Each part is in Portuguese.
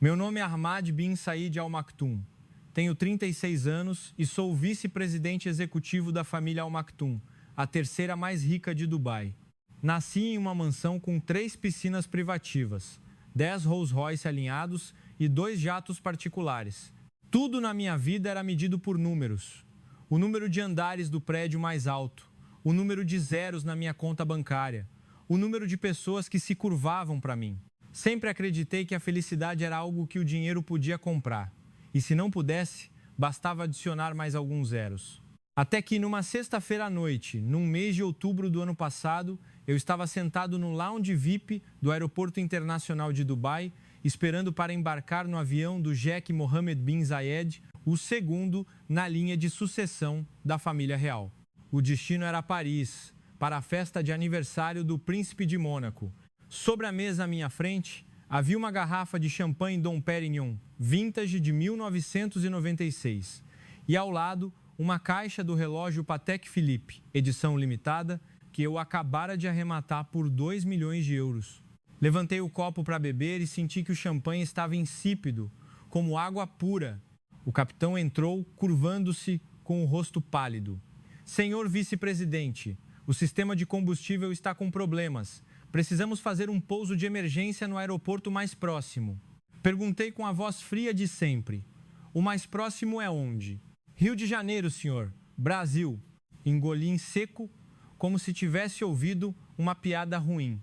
Meu nome é Ahmad bin Said Al Maktoum. Tenho 36 anos e sou o vice-presidente executivo da família Al Maktoum, a terceira mais rica de Dubai. Nasci em uma mansão com 3 piscinas privativas, 10 Rolls Royce alinhados e 2 jatos particulares. Tudo na minha vida era medido por números. O número de andares do prédio mais alto, o número de zeros na minha conta bancária, o número de pessoas que se curvavam para mim. Sempre acreditei que a felicidade era algo que o dinheiro podia comprar. E se não pudesse, bastava adicionar mais alguns zeros. Até que numa sexta-feira à noite, num mês de outubro do ano passado, eu estava sentado no lounge VIP do Aeroporto Internacional de Dubai, esperando para embarcar no avião do Sheikh Mohammed bin Zayed, o segundo na linha de sucessão da família real. O destino era Paris, para a festa de aniversário do Príncipe de Mônaco. Sobre a mesa à minha frente, havia uma garrafa de champanhe Dom Pérignon, vintage de 1996. E ao lado, uma caixa do relógio Patek Philippe, edição limitada, que eu acabara de arrematar por 2 milhões de euros. Levantei o copo para beber e senti que o champanhe estava insípido, como água pura. O capitão entrou, curvando-se com o rosto pálido. Senhor vice-presidente, o sistema de combustível está com problemas. Precisamos fazer um pouso de emergência no aeroporto mais próximo. Perguntei com a voz fria de sempre. O mais próximo é onde? Rio de Janeiro, senhor. Brasil. Engoli em seco, como se tivesse ouvido uma piada ruim.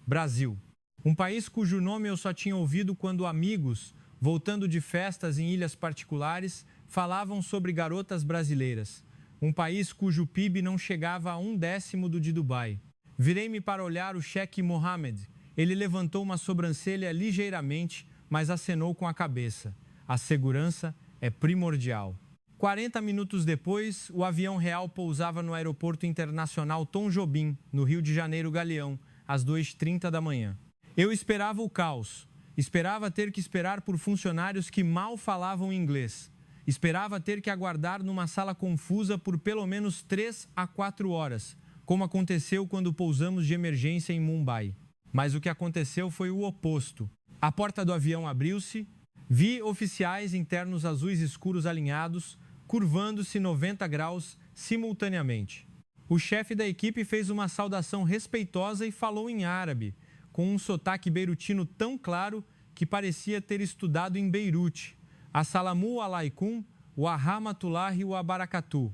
Brasil. Um país cujo nome eu só tinha ouvido quando amigos, voltando de festas em ilhas particulares, falavam sobre garotas brasileiras. Um país cujo PIB não chegava a 1/10 do de Dubai. Virei-me para olhar o Sheikh Mohammed. Ele levantou uma sobrancelha ligeiramente, mas acenou com a cabeça. A segurança é primordial. 40 minutos depois, o avião real pousava no Aeroporto Internacional Tom Jobim, no Rio de Janeiro Galeão, às 2h30 da manhã. Eu esperava o caos. Esperava ter que esperar por funcionários que mal falavam inglês. Esperava ter que aguardar numa sala confusa por pelo menos 3 a 4 horas, como aconteceu quando pousamos de emergência em Mumbai. Mas o que aconteceu foi o oposto. A porta do avião abriu-se, vi oficiais internos azuis escuros alinhados, curvando-se 90 graus simultaneamente. O chefe da equipe fez uma saudação respeitosa e falou em árabe, com um sotaque beirutino tão claro que parecia ter estudado em Beirute. Assalamu alaikum wa rahmatullahi wa barakatuh.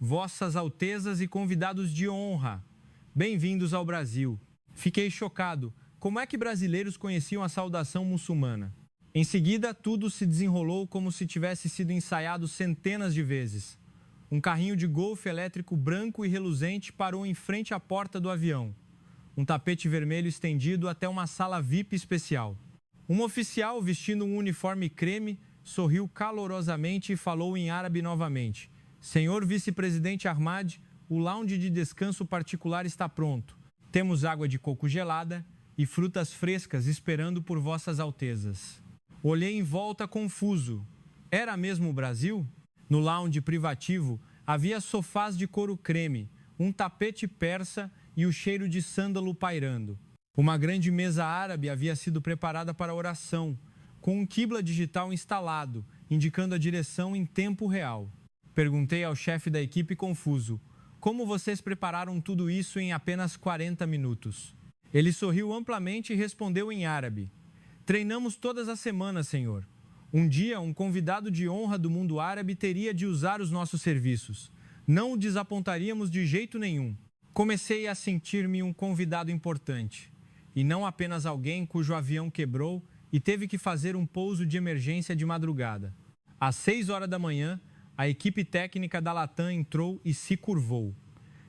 Vossas Altezas e convidados de honra, bem-vindos ao Brasil. Fiquei chocado. Como é que brasileiros conheciam a saudação muçulmana? Em seguida, tudo se desenrolou como se tivesse sido ensaiado centenas de vezes. Um carrinho de golfe elétrico branco e reluzente parou em frente à porta do avião. Um tapete vermelho estendido até uma sala VIP especial. Um oficial vestindo um uniforme creme sorriu calorosamente e falou em árabe novamente. Senhor vice-presidente Ahmad, o lounge de descanso particular está pronto. Temos água de coco gelada e frutas frescas esperando por vossas altezas. Olhei em volta confuso. Era mesmo o Brasil? No lounge privativo havia sofás de couro creme, um tapete persa e o cheiro de sândalo pairando. Uma grande mesa árabe havia sido preparada para oração, com um quibla digital instalado, indicando a direção em tempo real. Perguntei ao chefe da equipe confuso, como vocês prepararam tudo isso em apenas 40 minutos? Ele sorriu amplamente e respondeu em árabe. Treinamos todas as semanas, senhor. Um dia, um convidado de honra do mundo árabe teria de usar os nossos serviços. Não o desapontaríamos de jeito nenhum. Comecei a sentir-me um convidado importante, e não apenas alguém cujo avião quebrou e teve que fazer um pouso de emergência de madrugada. Às 6 horas da manhã, a equipe técnica da Latam entrou e se curvou.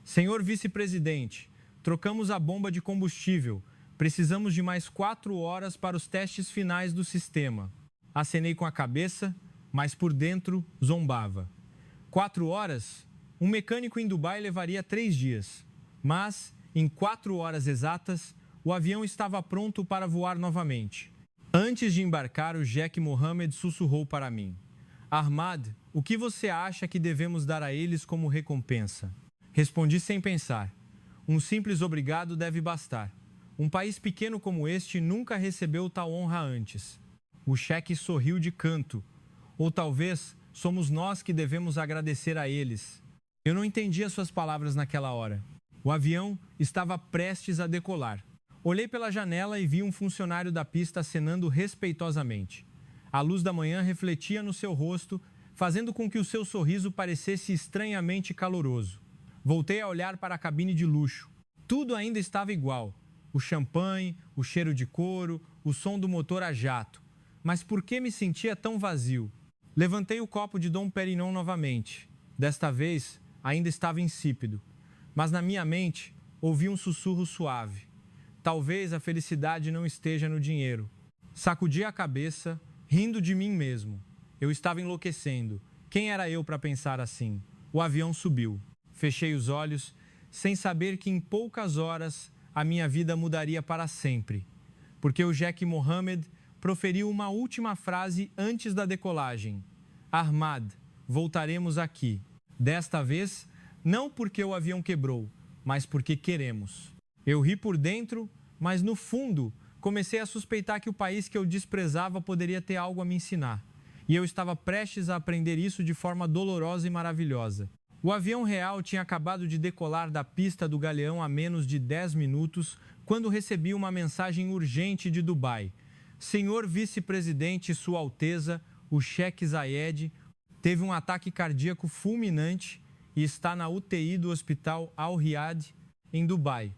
Senhor vice-presidente, trocamos a bomba de combustível. Precisamos de mais 4 horas para os testes finais do sistema. Acenei com a cabeça, mas por dentro zombava. 4 horas? Um mecânico em Dubai levaria 3 dias. Mas, em 4 horas exatas, o avião estava pronto para voar novamente. Antes de embarcar, o Sheikh Mohammed sussurrou para mim. Ahmad, o que você acha que devemos dar a eles como recompensa? Respondi sem pensar. Um simples obrigado deve bastar. Um país pequeno como este nunca recebeu tal honra antes. O cheque sorriu de canto. Ou talvez somos nós que devemos agradecer a eles. Eu não entendi as suas palavras naquela hora. O avião estava prestes a decolar. Olhei pela janela e vi um funcionário da pista acenando respeitosamente. A luz da manhã refletia no seu rosto, fazendo com que o seu sorriso parecesse estranhamente caloroso. Voltei a olhar para a cabine de luxo. Tudo ainda estava igual. O champanhe, o cheiro de couro, o som do motor a jato. Mas por que me sentia tão vazio? Levantei o copo de Dom Pérignon novamente. Desta vez, ainda estava insípido. Mas na minha mente, ouvi um sussurro suave. Talvez a felicidade não esteja no dinheiro. Sacudi a cabeça, rindo de mim mesmo. Eu estava enlouquecendo. Quem era eu para pensar assim? O avião subiu. Fechei os olhos, sem saber que em poucas horas a minha vida mudaria para sempre. Porque o Sheikh Mohammed proferiu uma última frase antes da decolagem. Ahmad, voltaremos aqui. Desta vez, não porque o avião quebrou, mas porque queremos. Eu ri por dentro, mas no fundo comecei a suspeitar que o país que eu desprezava poderia ter algo a me ensinar. E eu estava prestes a aprender isso de forma dolorosa e maravilhosa. O avião real tinha acabado de decolar da pista do Galeão há menos de 10 minutos, quando recebi uma mensagem urgente de Dubai. Senhor vice-presidente, Sua Alteza, o Sheikh Zayed, teve um ataque cardíaco fulminante e está na UTI do Hospital Al Riyadh, em Dubai.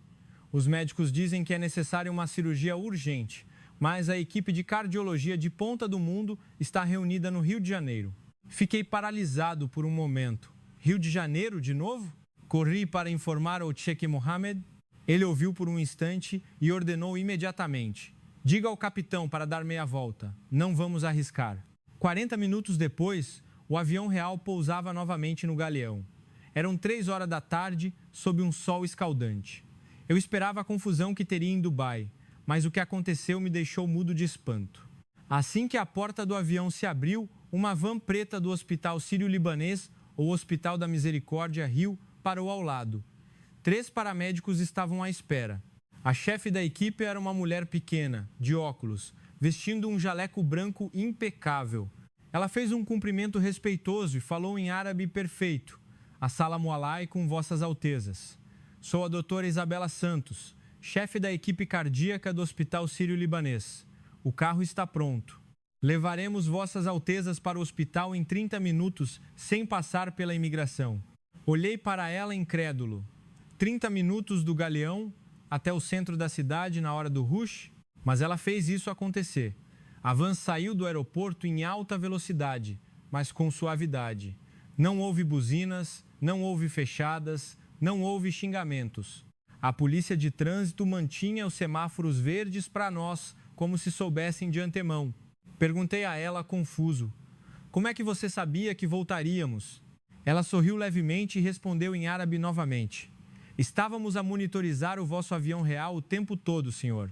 Os médicos dizem que é necessária uma cirurgia urgente, mas a equipe de cardiologia de ponta do mundo está reunida no Rio de Janeiro. Fiquei paralisado por um momento. Rio de Janeiro de novo? Corri para informar ao Sheikh Mohammed. Ele ouviu por um instante e ordenou imediatamente. Diga ao capitão para dar meia volta. Não vamos arriscar. 40 minutos depois, o avião real pousava novamente no Galeão. Eram 3 horas da tarde, sob um sol escaldante. Eu esperava a confusão que teria em Dubai, mas o que aconteceu me deixou mudo de espanto. Assim que a porta do avião se abriu, uma van preta do Hospital Sírio-Libanês, ou Hospital da Misericórdia Rio, parou ao lado. 3 paramédicos estavam à espera. A chefe da equipe era uma mulher pequena, de óculos, vestindo um jaleco branco impecável. Ela fez um cumprimento respeitoso e falou em árabe perfeito. Assalamu alaikum, vossas altezas. Sou a doutora Isabela Santos, chefe da equipe cardíaca do Hospital Sírio-Libanês. O carro está pronto. Levaremos vossas altezas para o hospital em 30 minutos, sem passar pela imigração. Olhei para ela incrédulo. 30 minutos do Galeão até o centro da cidade na hora do rush? Mas ela fez isso acontecer. A van saiu do aeroporto em alta velocidade, mas com suavidade. Não houve buzinas, não houve fechadas, não houve xingamentos. A polícia de trânsito mantinha os semáforos verdes para nós, como se soubessem de antemão. Perguntei a ela, confuso. Como é que você sabia que voltaríamos? Ela sorriu levemente e respondeu em árabe novamente. Estávamos a monitorizar o vosso avião real o tempo todo, senhor.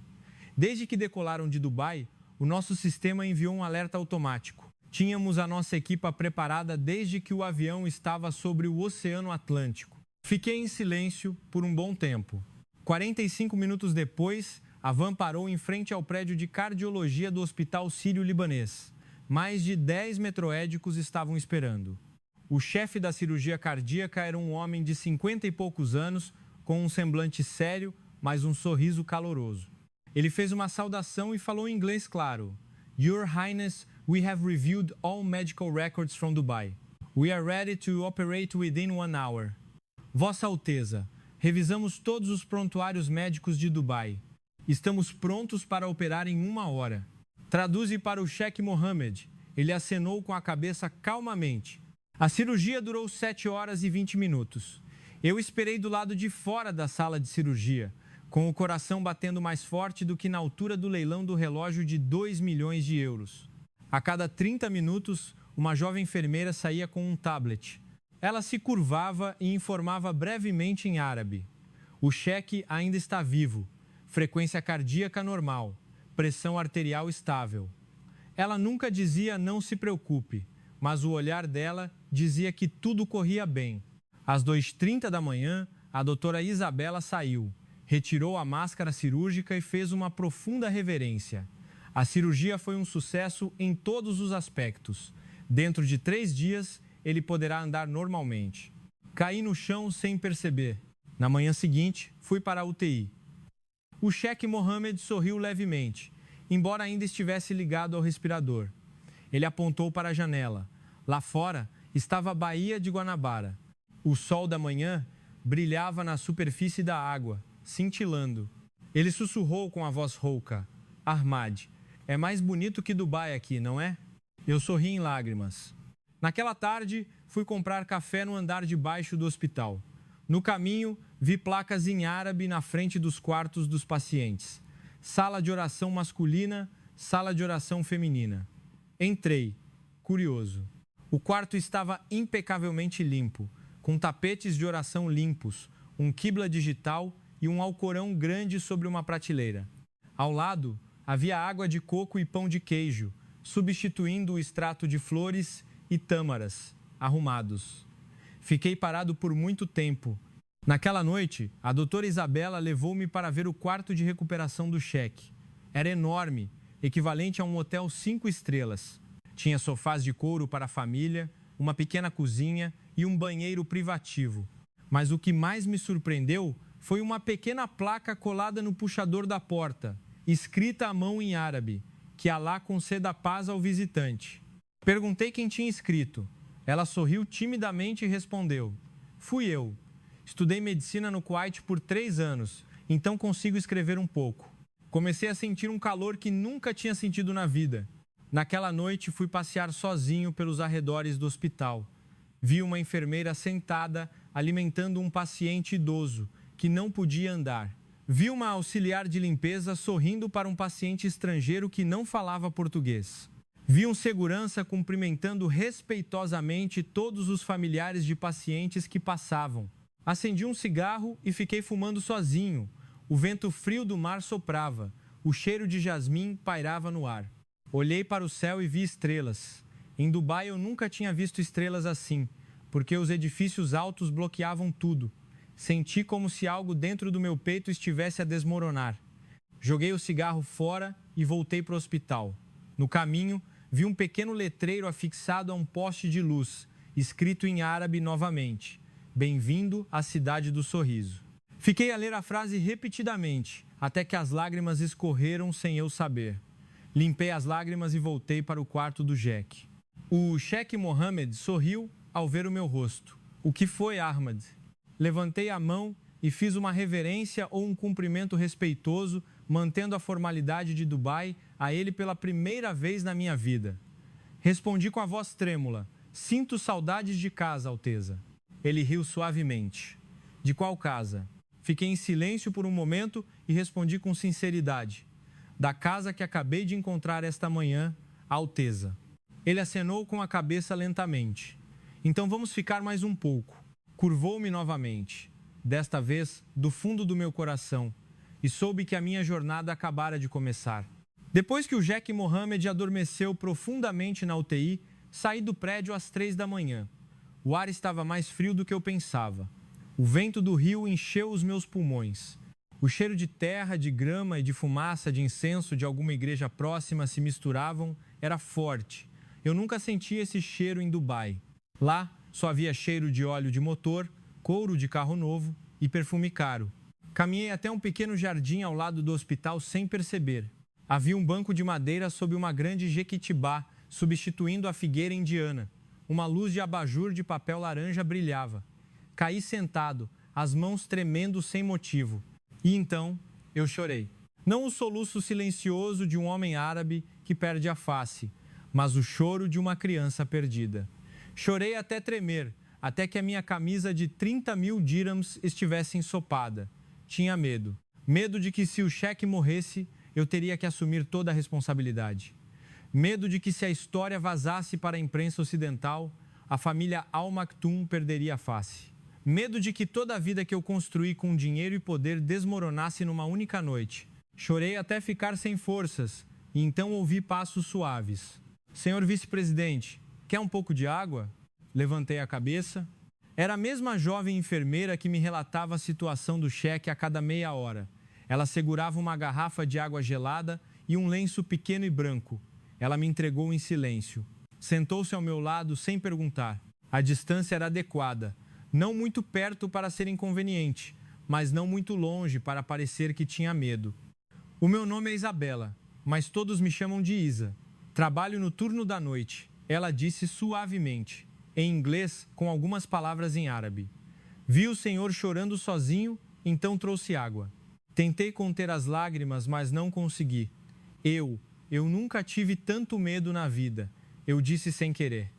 Desde que decolaram de Dubai, o nosso sistema enviou um alerta automático. Tínhamos a nossa equipa preparada desde que o avião estava sobre o Oceano Atlântico. Fiquei em silêncio por um bom tempo. 45 minutos depois, a van parou em frente ao prédio de cardiologia do Hospital Sírio-Libanês. Mais de 10 metroédicos estavam esperando. O chefe da cirurgia cardíaca era um homem de 50 e poucos anos, com um semblante sério, mas um sorriso caloroso. Ele fez uma saudação e falou em inglês claro. Your Highness, we have reviewed all medical records from Dubai. We are ready to operate within 1 hour. Vossa Alteza, revisamos todos os prontuários médicos de Dubai. Estamos prontos para operar em 1 hora. Traduze para o Sheikh Mohammed. Ele acenou com a cabeça calmamente. A cirurgia durou 7 horas e 20 minutos. Eu esperei do lado de fora da sala de cirurgia, com o coração batendo mais forte do que na altura do leilão do relógio de 2 milhões de euros. A cada 30 minutos, uma jovem enfermeira saía com um tablet. Ela se curvava e informava brevemente em árabe. O cheque ainda está vivo. Frequência cardíaca normal. Pressão arterial estável. Ela nunca dizia não se preocupe, mas o olhar dela dizia que tudo corria bem. Às 2h30 da manhã, a doutora Isabela saiu, retirou a máscara cirúrgica e fez uma profunda reverência. A cirurgia foi um sucesso em todos os aspectos. Dentro de 3 dias, ele poderá andar normalmente. Caí no chão sem perceber. Na manhã seguinte, fui para a UTI. O Sheikh Mohammed sorriu levemente, embora ainda estivesse ligado ao respirador. Ele apontou para a janela. Lá fora estava a Baía de Guanabara. O sol da manhã brilhava na superfície da água, cintilando. Ele sussurrou com a voz rouca: Ahmad, é mais bonito que Dubai aqui, não é? Eu sorri em lágrimas. Naquela tarde, fui comprar café no andar de baixo do hospital. No caminho, vi placas em árabe na frente dos quartos dos pacientes. Sala de oração masculina, sala de oração feminina. Entrei, curioso. O quarto estava impecavelmente limpo, com tapetes de oração limpos, um quibla digital e um alcorão grande sobre uma prateleira. Ao lado, havia água de coco e pão de queijo, substituindo o extrato de flores e tâmaras, arrumados. Fiquei parado por muito tempo. Naquela noite, a doutora Isabela levou-me para ver o quarto de recuperação do Sheikh. Era enorme, equivalente a um hotel 5 estrelas. Tinha sofás de couro para a família, uma pequena cozinha e um banheiro privativo. Mas o que mais me surpreendeu foi uma pequena placa colada no puxador da porta, escrita à mão em árabe, que Alá conceda paz ao visitante. Perguntei quem tinha escrito. Ela sorriu timidamente e respondeu: fui eu. Estudei medicina no Kuwait por 3 anos, então consigo escrever um pouco. Comecei a sentir um calor que nunca tinha sentido na vida. Naquela noite, fui passear sozinho pelos arredores do hospital. Vi uma enfermeira sentada, alimentando um paciente idoso, que não podia andar. Vi uma auxiliar de limpeza sorrindo para um paciente estrangeiro que não falava português. Vi um segurança cumprimentando respeitosamente todos os familiares de pacientes que passavam. Acendi um cigarro e fiquei fumando sozinho. O vento frio do mar soprava. O cheiro de jasmim pairava no ar. Olhei para o céu e vi estrelas. Em Dubai eu nunca tinha visto estrelas assim, porque os edifícios altos bloqueavam tudo. Senti como se algo dentro do meu peito estivesse a desmoronar. Joguei o cigarro fora e voltei para o hospital. No caminho, vi um pequeno letreiro afixado a um poste de luz, escrito em árabe novamente: Bem-vindo à cidade do sorriso. Fiquei a ler a frase repetidamente, até que as lágrimas escorreram sem eu saber. Limpei as lágrimas e voltei para o quarto do Sheikh. O Sheikh Mohammed sorriu ao ver o meu rosto. O que foi, Ahmad? Levantei a mão e fiz uma reverência ou um cumprimento respeitoso, mantendo a formalidade de Dubai a ele pela primeira vez na minha vida. Respondi com a voz trêmula: sinto saudades de casa, Alteza. Ele riu suavemente. De qual casa? Fiquei em silêncio por um momento e respondi com sinceridade: da casa que acabei de encontrar esta manhã, Alteza. Ele acenou com a cabeça lentamente. Então vamos ficar mais um pouco. Curvou-me novamente, desta vez do fundo do meu coração, e soube que a minha jornada acabara de começar. Depois que o Sheikh Mohammed adormeceu profundamente na UTI, saí do prédio às 3 da manhã. O ar estava mais frio do que eu pensava. O vento do rio encheu os meus pulmões. O cheiro de terra, de grama e de fumaça de incenso de alguma igreja próxima se misturavam, era forte. Eu nunca senti esse cheiro em Dubai. Lá, só havia cheiro de óleo de motor, couro de carro novo e perfume caro. Caminhei até um pequeno jardim ao lado do hospital sem perceber. Havia um banco de madeira sob uma grande jequitibá, substituindo a figueira indiana. Uma luz de abajur de papel laranja brilhava. Caí sentado, as mãos tremendo sem motivo. E então, eu chorei. Não o soluço silencioso de um homem árabe que perde a face, mas o choro de uma criança perdida. Chorei até tremer, até que a minha camisa de 30.000 dirhams estivesse ensopada. Tinha medo. Medo de que se o Sheikh morresse, eu teria que assumir toda a responsabilidade. Medo de que se a história vazasse para a imprensa ocidental, a família Al Maktoum perderia a face. Medo de que toda a vida que eu construí com dinheiro e poder desmoronasse numa única noite. Chorei até ficar sem forças, e então ouvi passos suaves. Senhor vice-presidente, quer um pouco de água? Levantei a cabeça. Era a mesma jovem enfermeira que me relatava a situação do Sheikh a cada meia hora. Ela segurava uma garrafa de água gelada e um lenço pequeno e branco. Ela me entregou em silêncio. Sentou-se ao meu lado sem perguntar. A distância era adequada, não muito perto para ser inconveniente, mas não muito longe para parecer que tinha medo. O meu nome é Isabela, mas todos me chamam de Isa. Trabalho no turno da noite, ela disse suavemente, em inglês com algumas palavras em árabe. Vi o senhor chorando sozinho, então trouxe água. Tentei conter as lágrimas, mas não consegui. Eu nunca tive tanto medo na vida, eu disse sem querer.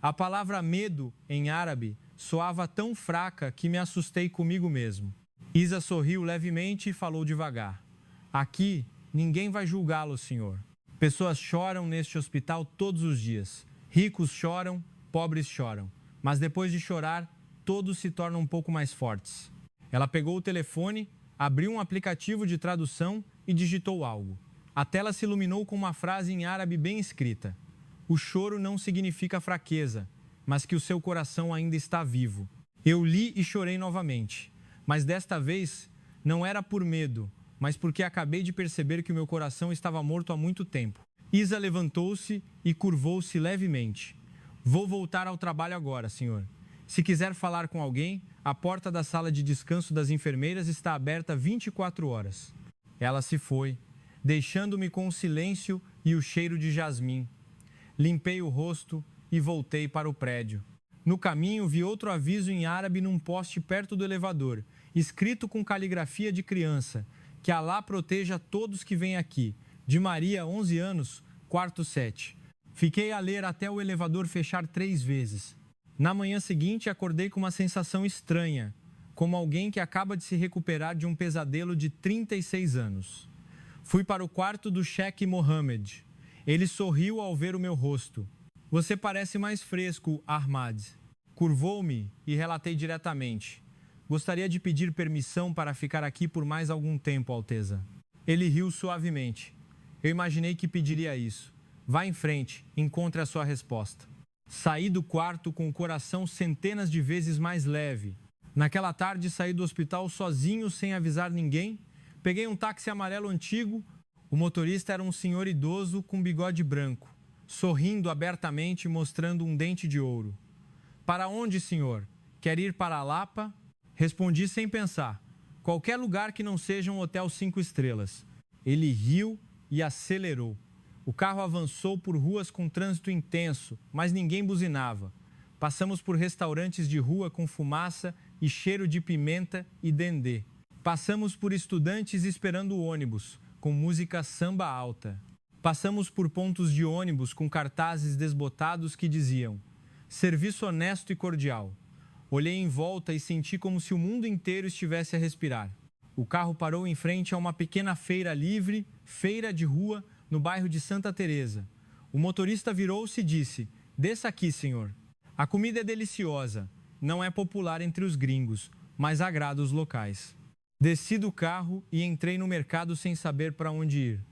A palavra medo, em árabe, soava tão fraca que me assustei comigo mesmo. Isa sorriu levemente e falou devagar. Aqui, ninguém vai julgá-lo, senhor. Pessoas choram neste hospital todos os dias. Ricos choram, pobres choram. Mas depois de chorar, todos se tornam um pouco mais fortes. Ela pegou o telefone, abriu um aplicativo de tradução e digitou algo. A tela se iluminou com uma frase em árabe bem escrita. O choro não significa fraqueza, mas que o seu coração ainda está vivo. Eu li e chorei novamente, mas desta vez não era por medo, mas porque acabei de perceber que o meu coração estava morto há muito tempo. Isa levantou-se e curvou-se levemente. Vou voltar ao trabalho agora, senhor. Se quiser falar com alguém, a porta da sala de descanso das enfermeiras está aberta 24 horas. Ela se foi, deixando-me com o silêncio e o cheiro de jasmim. Limpei o rosto e voltei para o prédio. No caminho, vi outro aviso em árabe num poste perto do elevador, escrito com caligrafia de criança, que Alá proteja todos que vêm aqui. De Maria, 11 anos, quarto 7. Fiquei a ler até o elevador fechar 3 vezes. Na manhã seguinte, acordei com uma sensação estranha, como alguém que acaba de se recuperar de um pesadelo de 36 anos. Fui para o quarto do Sheikh Mohammed. Ele sorriu ao ver o meu rosto. Você parece mais fresco, Ahmad. Curvou-me e relatei diretamente. Gostaria de pedir permissão para ficar aqui por mais algum tempo, Alteza. Ele riu suavemente. Eu imaginei que pediria isso. Vá em frente, encontre a sua resposta. Saí do quarto com o coração centenas de vezes mais leve. Naquela tarde, saí do hospital sozinho, sem avisar ninguém. Peguei um táxi amarelo antigo. O motorista era um senhor idoso com bigode branco, sorrindo abertamente e mostrando um dente de ouro. Para onde, senhor? Quer ir para a Lapa? Respondi sem pensar. Qualquer lugar que não seja um hotel 5 estrelas. Ele riu e acelerou. O carro avançou por ruas com trânsito intenso, mas ninguém buzinava. Passamos por restaurantes de rua com fumaça e cheiro de pimenta e dendê. Passamos por estudantes esperando o ônibus, com música samba alta. Passamos por pontos de ônibus com cartazes desbotados que diziam serviço honesto e cordial. Olhei em volta e senti como se o mundo inteiro estivesse a respirar. O carro parou em frente a uma pequena feira livre, feira de rua, no bairro de Santa Teresa. O motorista virou-se e disse, desça aqui, senhor. A comida é deliciosa, não é popular entre os gringos, mas agrada os locais. Desci do carro e entrei no mercado sem saber para onde ir.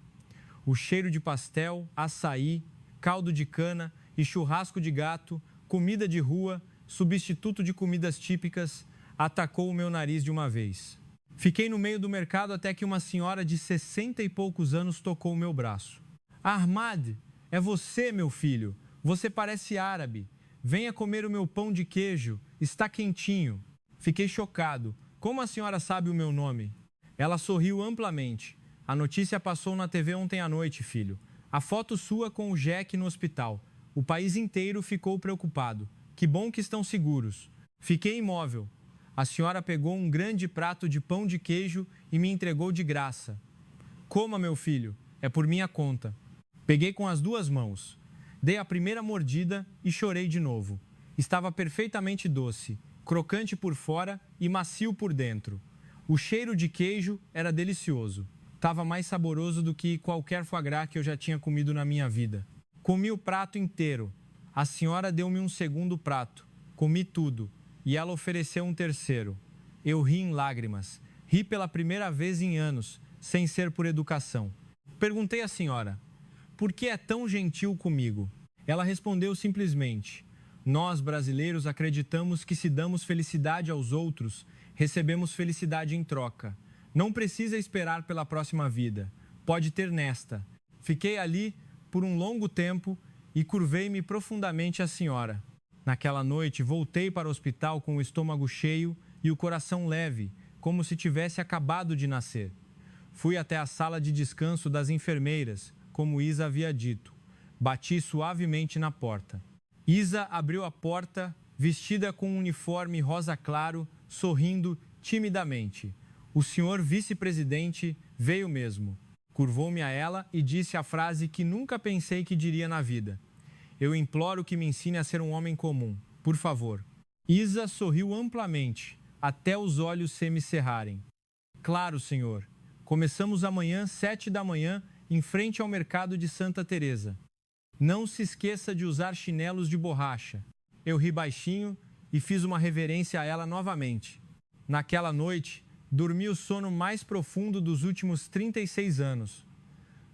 O cheiro de pastel, açaí, caldo de cana e churrasco de gato, comida de rua, substituto de comidas típicas, atacou o meu nariz de uma vez. Fiquei no meio do mercado até que uma senhora de 60 e poucos anos tocou o meu braço. Ahmad, é você, meu filho. Você parece árabe. Venha comer o meu pão de queijo. Está quentinho. Fiquei chocado. Como a senhora sabe o meu nome? Ela sorriu amplamente. A notícia passou na TV ontem à noite, filho. A foto sua com o Jack no hospital. O país inteiro ficou preocupado. Que bom que estão seguros. Fiquei imóvel. A senhora pegou um grande prato de pão de queijo e me entregou de graça. Coma, meu filho, é por minha conta. Peguei com as 2 mãos. Dei a primeira mordida e chorei de novo. Estava perfeitamente doce, crocante por fora e macio por dentro. O cheiro de queijo era delicioso. Estava mais saboroso do que qualquer foie gras que eu já tinha comido na minha vida. Comi o prato inteiro. A senhora deu-me um segundo prato. Comi tudo. E ela ofereceu um terceiro. Eu ri em lágrimas. Ri pela primeira vez em anos, sem ser por educação. Perguntei à senhora, por que é tão gentil comigo? Ela respondeu simplesmente, nós, brasileiros, acreditamos que se damos felicidade aos outros, recebemos felicidade em troca. Não precisa esperar pela próxima vida. Pode ter nesta. Fiquei ali por um longo tempo e curvei-me profundamente à senhora. Naquela noite, voltei para o hospital com o estômago cheio e o coração leve, como se tivesse acabado de nascer. Fui até a sala de descanso das enfermeiras, como Isa havia dito. Bati suavemente na porta. Isa abriu a porta, vestida com um uniforme rosa claro, sorrindo timidamente. O senhor vice-presidente veio mesmo. Curvou-me a ela e disse a frase que nunca pensei que diria na vida. Eu imploro que me ensine a ser um homem comum, por favor. Isa sorriu amplamente, até os olhos semicerrarem. Claro, senhor. Começamos amanhã, 7 da manhã, em frente ao mercado de Santa Teresa. Não se esqueça de usar chinelos de borracha. Eu ri baixinho e fiz uma reverência a ela novamente. Naquela noite, dormi o sono mais profundo dos últimos 36 anos.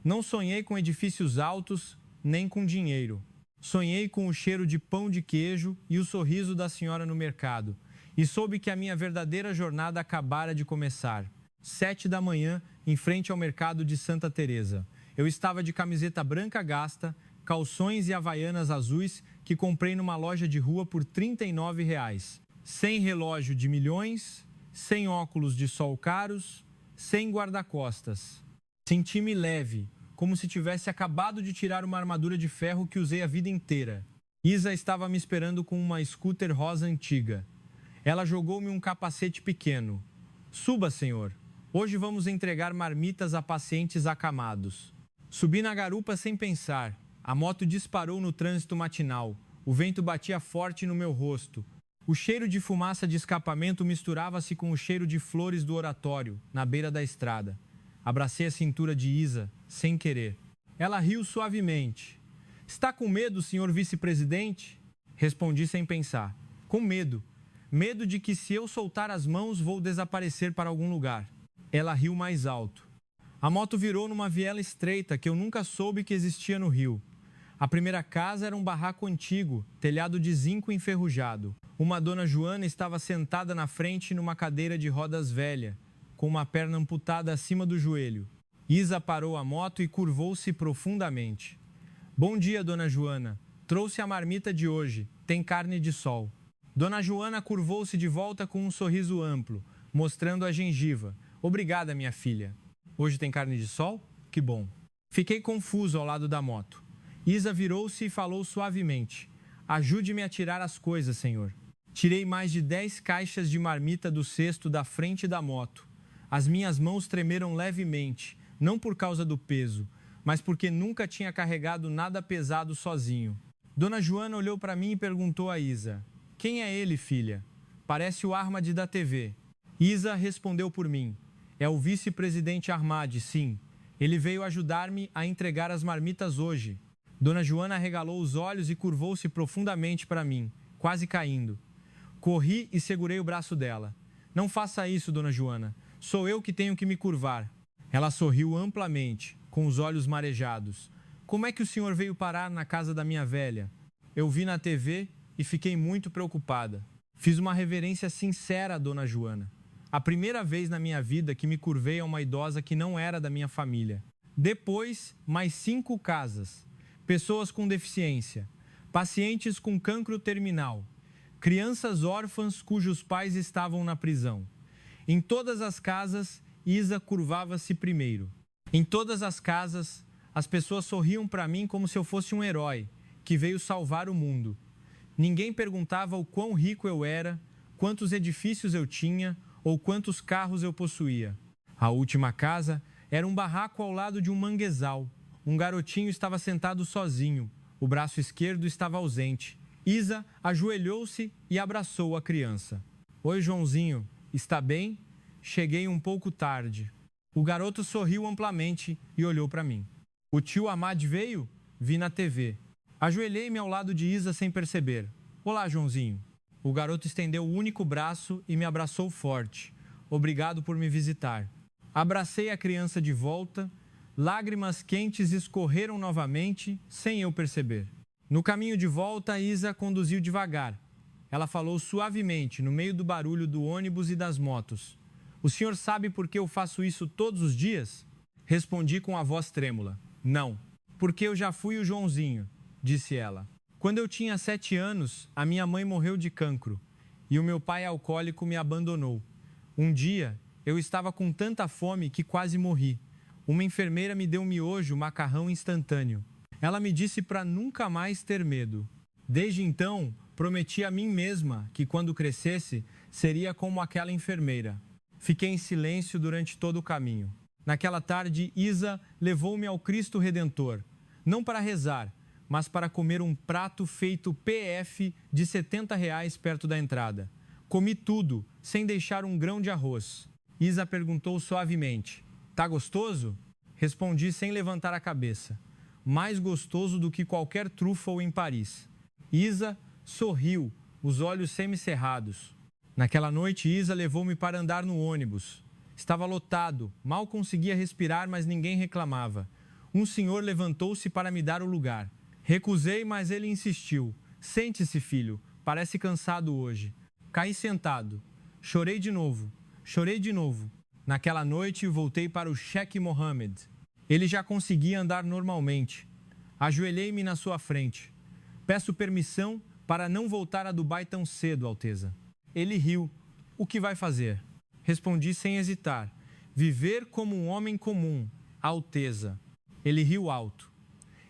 Não sonhei com edifícios altos, nem com dinheiro. Sonhei com o cheiro de pão de queijo e o sorriso da senhora no mercado. E soube que a minha verdadeira jornada acabara de começar. 7 da manhã, em frente ao mercado de Santa Teresa. Eu estava de camiseta branca gasta, calções e havaianas azuis que comprei numa loja de rua por R$ 39,00. Sem relógio de milhões, sem óculos de sol caros, sem guarda-costas. Senti-me leve, como se tivesse acabado de tirar uma armadura de ferro que usei a vida inteira. Isa estava me esperando com uma scooter rosa antiga. Ela jogou-me um capacete pequeno. Suba, senhor. Hoje vamos entregar marmitas a pacientes acamados. Subi na garupa sem pensar. A moto disparou no trânsito matinal. O vento batia forte no meu rosto. O cheiro de fumaça de escapamento misturava-se com o cheiro de flores do oratório, na beira da estrada. Abracei a cintura de Isa, sem querer. Ela riu suavemente. Está com medo, senhor vice-presidente? Respondi sem pensar. Com medo. Medo de que se eu soltar as mãos vou desaparecer para algum lugar. Ela riu mais alto. A moto virou numa viela estreita que eu nunca soube que existia no Rio. A primeira casa era um barraco antigo, telhado de zinco enferrujado. Uma dona Joana estava sentada na frente numa cadeira de rodas velha, com uma perna amputada acima do joelho. Isa parou a moto e curvou-se profundamente. Bom dia, dona Joana. Trouxe a marmita de hoje. Tem carne de sol. Dona Joana curvou-se de volta com um sorriso amplo, mostrando a gengiva. Obrigada, minha filha. Hoje tem carne de sol? Que bom. Fiquei confuso ao lado da moto. Isa virou-se e falou suavemente. Ajude-me a tirar as coisas, senhor. Tirei mais de 10 caixas de marmita do cesto da frente da moto. As minhas mãos tremeram levemente, não por causa do peso, mas porque nunca tinha carregado nada pesado sozinho. Dona Joana olhou para mim e perguntou a Isa. Quem é ele, filha? Parece o Ahmad da TV. Isa respondeu por mim. É o vice-presidente Ahmad, sim. Ele veio ajudar-me a entregar as marmitas hoje. Dona Joana arregalou os olhos e curvou-se profundamente para mim, quase caindo. Corri e segurei o braço dela. Não faça isso, dona Joana. Sou eu que tenho que me curvar. Ela sorriu amplamente, com os olhos marejados. Como é que o senhor veio parar na casa da minha velha? Eu vi na TV e fiquei muito preocupada. Fiz uma reverência sincera à dona Joana. A primeira vez na minha vida que me curvei a uma idosa que não era da minha família. Depois, mais 5 casas. Pessoas com deficiência, pacientes com cancro terminal, crianças órfãs cujos pais estavam na prisão. Em todas as casas, Isa curvava-se primeiro. Em todas as casas, as pessoas sorriam para mim como se eu fosse um herói que veio salvar o mundo. Ninguém perguntava o quão rico eu era, quantos edifícios eu tinha ou quantos carros eu possuía. A última casa era um barraco ao lado de um manguezal. Um garotinho estava sentado sozinho. O braço esquerdo estava ausente. Isa ajoelhou-se e abraçou a criança. Oi, Joãozinho. Está bem? Cheguei um pouco tarde. O garoto sorriu amplamente e olhou para mim. O tio Ahmad veio? Vi na TV. Ajoelhei-me ao lado de Isa sem perceber. Olá, Joãozinho. O garoto estendeu o único braço e me abraçou forte. Obrigado por me visitar. Abracei a criança de volta. Lágrimas quentes escorreram novamente, sem eu perceber. No caminho de volta, Isa conduziu devagar. Ela falou suavemente, no meio do barulho do ônibus e das motos. O senhor sabe por que eu faço isso todos os dias? Respondi com a voz trêmula. Não, porque eu já fui o Joãozinho, disse ela. Quando eu tinha 7 anos, a minha mãe morreu de cancro e o meu pai alcoólico me abandonou. Um dia, eu estava com tanta fome que quase morri. Uma enfermeira me deu um miojo, macarrão instantâneo. Ela me disse para nunca mais ter medo. Desde então, prometi a mim mesma que quando crescesse, seria como aquela enfermeira. Fiquei em silêncio durante todo o caminho. Naquela tarde, Isa levou-me ao Cristo Redentor, não para rezar, mas para comer um prato feito PF de R$ 70 perto da entrada. Comi tudo, sem deixar um grão de arroz. Isa perguntou suavemente: "Tá gostoso?" Respondi sem levantar a cabeça: "Mais gostoso do que qualquer truffaut em Paris." Isa sorriu, os olhos semicerrados. Naquela noite, Isa levou-me para andar no ônibus. Estava lotado, mal conseguia respirar, mas ninguém reclamava. Um senhor levantou-se para me dar o lugar. Recusei, mas ele insistiu: "Sente-se, filho, parece cansado hoje." Caí sentado. Chorei de novo. Naquela noite, voltei para o Sheikh Mohammed. Ele já conseguia andar normalmente. Ajoelhei-me na sua frente. "Peço permissão para não voltar a Dubai tão cedo, Alteza." Ele riu. "O que vai fazer?" Respondi sem hesitar: "Viver como um homem comum, Alteza." Ele riu alto.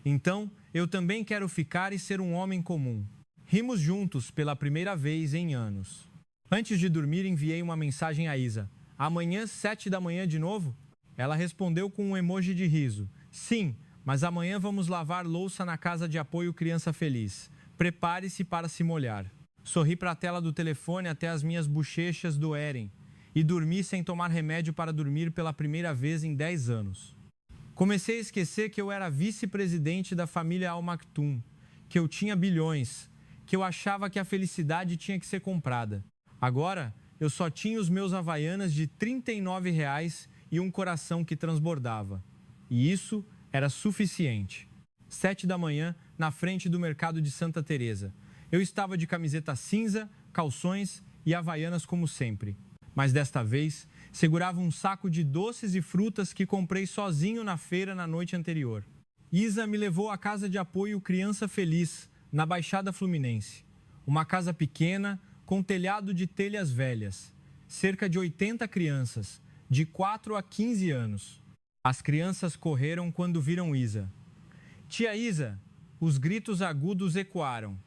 "Então, eu também quero ficar e ser um homem comum." Rimos juntos pela primeira vez em anos. Antes de dormir, enviei uma mensagem a Isa: "Amanhã, 7 da manhã de novo?" Ela respondeu com um emoji de riso: "Sim, mas amanhã vamos lavar louça na casa de apoio Criança Feliz. Prepare-se para se molhar." Sorri para a tela do telefone até as minhas bochechas doerem e dormi sem tomar remédio para dormir pela primeira vez em 10 anos. Comecei a esquecer que eu era vice-presidente da família Al Maktoum, que eu tinha bilhões, que eu achava que a felicidade tinha que ser comprada. Agora, eu só tinha os meus Havaianas de R$ 39 e um coração que transbordava. E isso era suficiente. 7 da manhã, na frente do mercado de Santa Teresa. Eu estava de camiseta cinza, calções e Havaianas como sempre. Mas desta vez, segurava um saco de doces e frutas que comprei sozinho na feira na noite anterior. Isa me levou à casa de apoio Criança Feliz, na Baixada Fluminense. Uma casa pequena, com telhado de telhas velhas. Cerca de 80 crianças, de 4 a 15 anos. As crianças correram quando viram Isa. "Tia Isa!" Os gritos agudos ecoaram.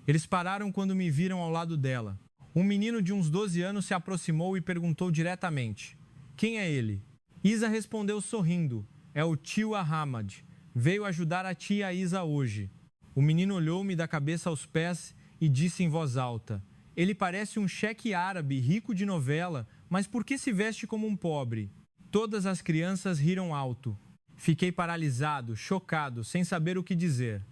Eles pararam quando me viram ao lado dela. Um menino de uns 12 anos se aproximou e perguntou diretamente: "Quem é ele?" Isa respondeu sorrindo: "É o tio Ahmad. Veio ajudar a tia Isa hoje." O menino olhou-me da cabeça aos pés e disse em voz alta: "Ele parece um cheque árabe, rico de novela, mas por que se veste como um pobre?" Todas as crianças riram alto. Fiquei paralisado, chocado, sem saber o que dizer.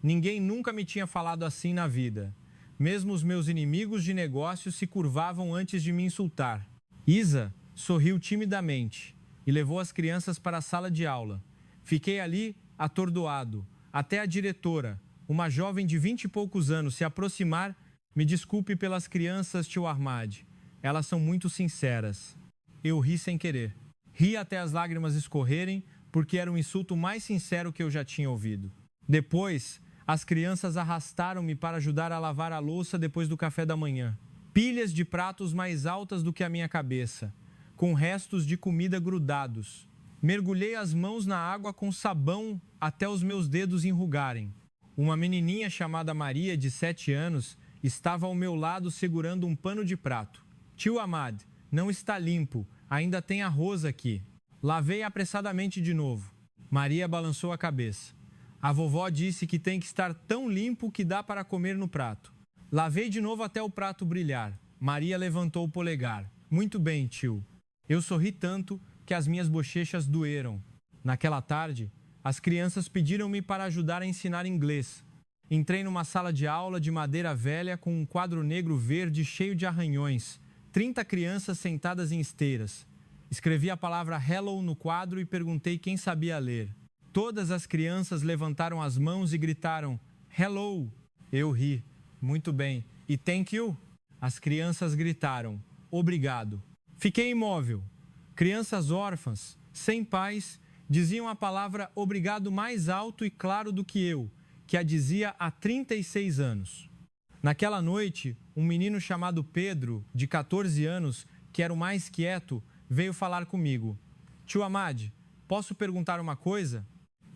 Ninguém nunca me tinha falado assim na vida. Mesmo os meus inimigos de negócios se curvavam antes de me insultar. Isa sorriu timidamente e levou as crianças para a sala de aula. Fiquei ali, atordoado, até a diretora, uma jovem de 20 e poucos anos, se aproximar. "Me desculpe pelas crianças, tio Ahmad. Elas são muito sinceras." Eu ri sem querer. Ri até as lágrimas escorrerem, porque era o insulto mais sincero que eu já tinha ouvido. Depois, as crianças arrastaram-me para ajudar a lavar a louça depois do café da manhã. Pilhas de pratos mais altas do que a minha cabeça, com restos de comida grudados. Mergulhei as mãos na água com sabão até os meus dedos enrugarem. Uma menininha chamada Maria, de 7 anos, estava ao meu lado segurando um pano de prato. "Tio Ahmad, não está limpo, ainda tem arroz aqui." Lavei apressadamente de novo. Maria balançou a cabeça. "A vovó disse que tem que estar tão limpo que dá para comer no prato." Lavei de novo até o prato brilhar. Maria levantou o polegar. "Muito bem, tio." Eu sorri tanto que as minhas bochechas doeram. Naquela tarde, as crianças pediram-me para ajudar a ensinar inglês. Entrei numa sala de aula de madeira velha com um quadro negro verde cheio de arranhões. 30 crianças sentadas em esteiras. Escrevi a palavra hello no quadro e perguntei quem sabia ler. Todas as crianças levantaram as mãos e gritaram hello. Eu ri. "Muito bem. E thank you?" As crianças gritaram obrigado. Fiquei imóvel. Crianças órfãs, sem pais diziam a palavra obrigado mais alto e claro do que eu, que a dizia há 36 anos. Naquela noite, um menino chamado Pedro, de 14 anos, que era o mais quieto, veio falar comigo. Tio Amad, posso perguntar uma coisa?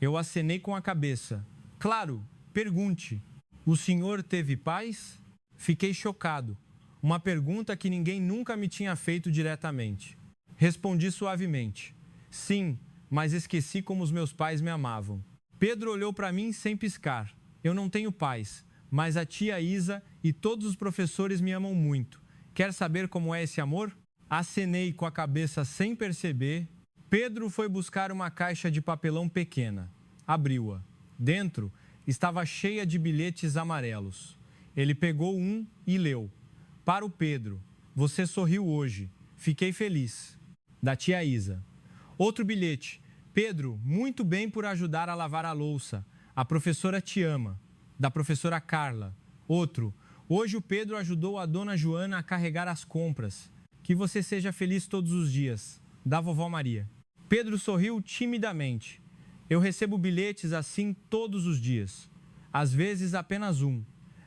Eu acenei com a cabeça. Claro, pergunte. O senhor teve pais? Fiquei chocado. Uma pergunta que ninguém nunca me tinha feito diretamente. Respondi suavemente. Sim, mas esqueci como os meus pais me amavam. Pedro olhou para mim sem piscar. Eu não tenho pais, mas a tia Isa e todos os professores me amam muito. Quer saber como é esse amor? Acenei com a cabeça sem perceber. Pedro foi buscar uma caixa de papelão pequena. Abriu-a. Dentro estava cheia de bilhetes amarelos. Ele pegou um e leu. Para o Pedro, você sorriu hoje. Fiquei feliz. Da tia Isa. Outro bilhete. Pedro, muito bem por ajudar a lavar a louça. A professora te ama. Da professora Carla. Outro. Hoje o Pedro ajudou a dona Joana a carregar as compras. Que você seja feliz todos os dias. Da vovó Maria. Pedro sorriu timidamente. Eu recebo bilhetes assim todos os dias. Às vezes apenas um.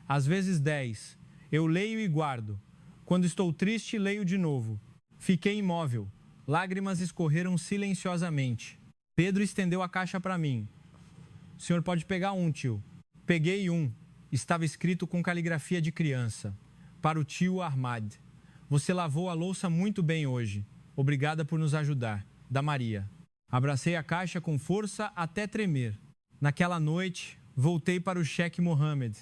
Às vezes 10. Eu leio e guardo. Quando estou triste, leio de novo. Fiquei imóvel. Lágrimas escorreram silenciosamente. Pedro estendeu a caixa para mim. O senhor pode pegar um, tio. Peguei um. Estava escrito com caligrafia de criança. Para o tio Ahmad. Você lavou a louça muito bem hoje. Obrigada por nos ajudar. Da Maria. Abracei a caixa com força até tremer. Naquela noite, voltei para o Sheikh Mohammed.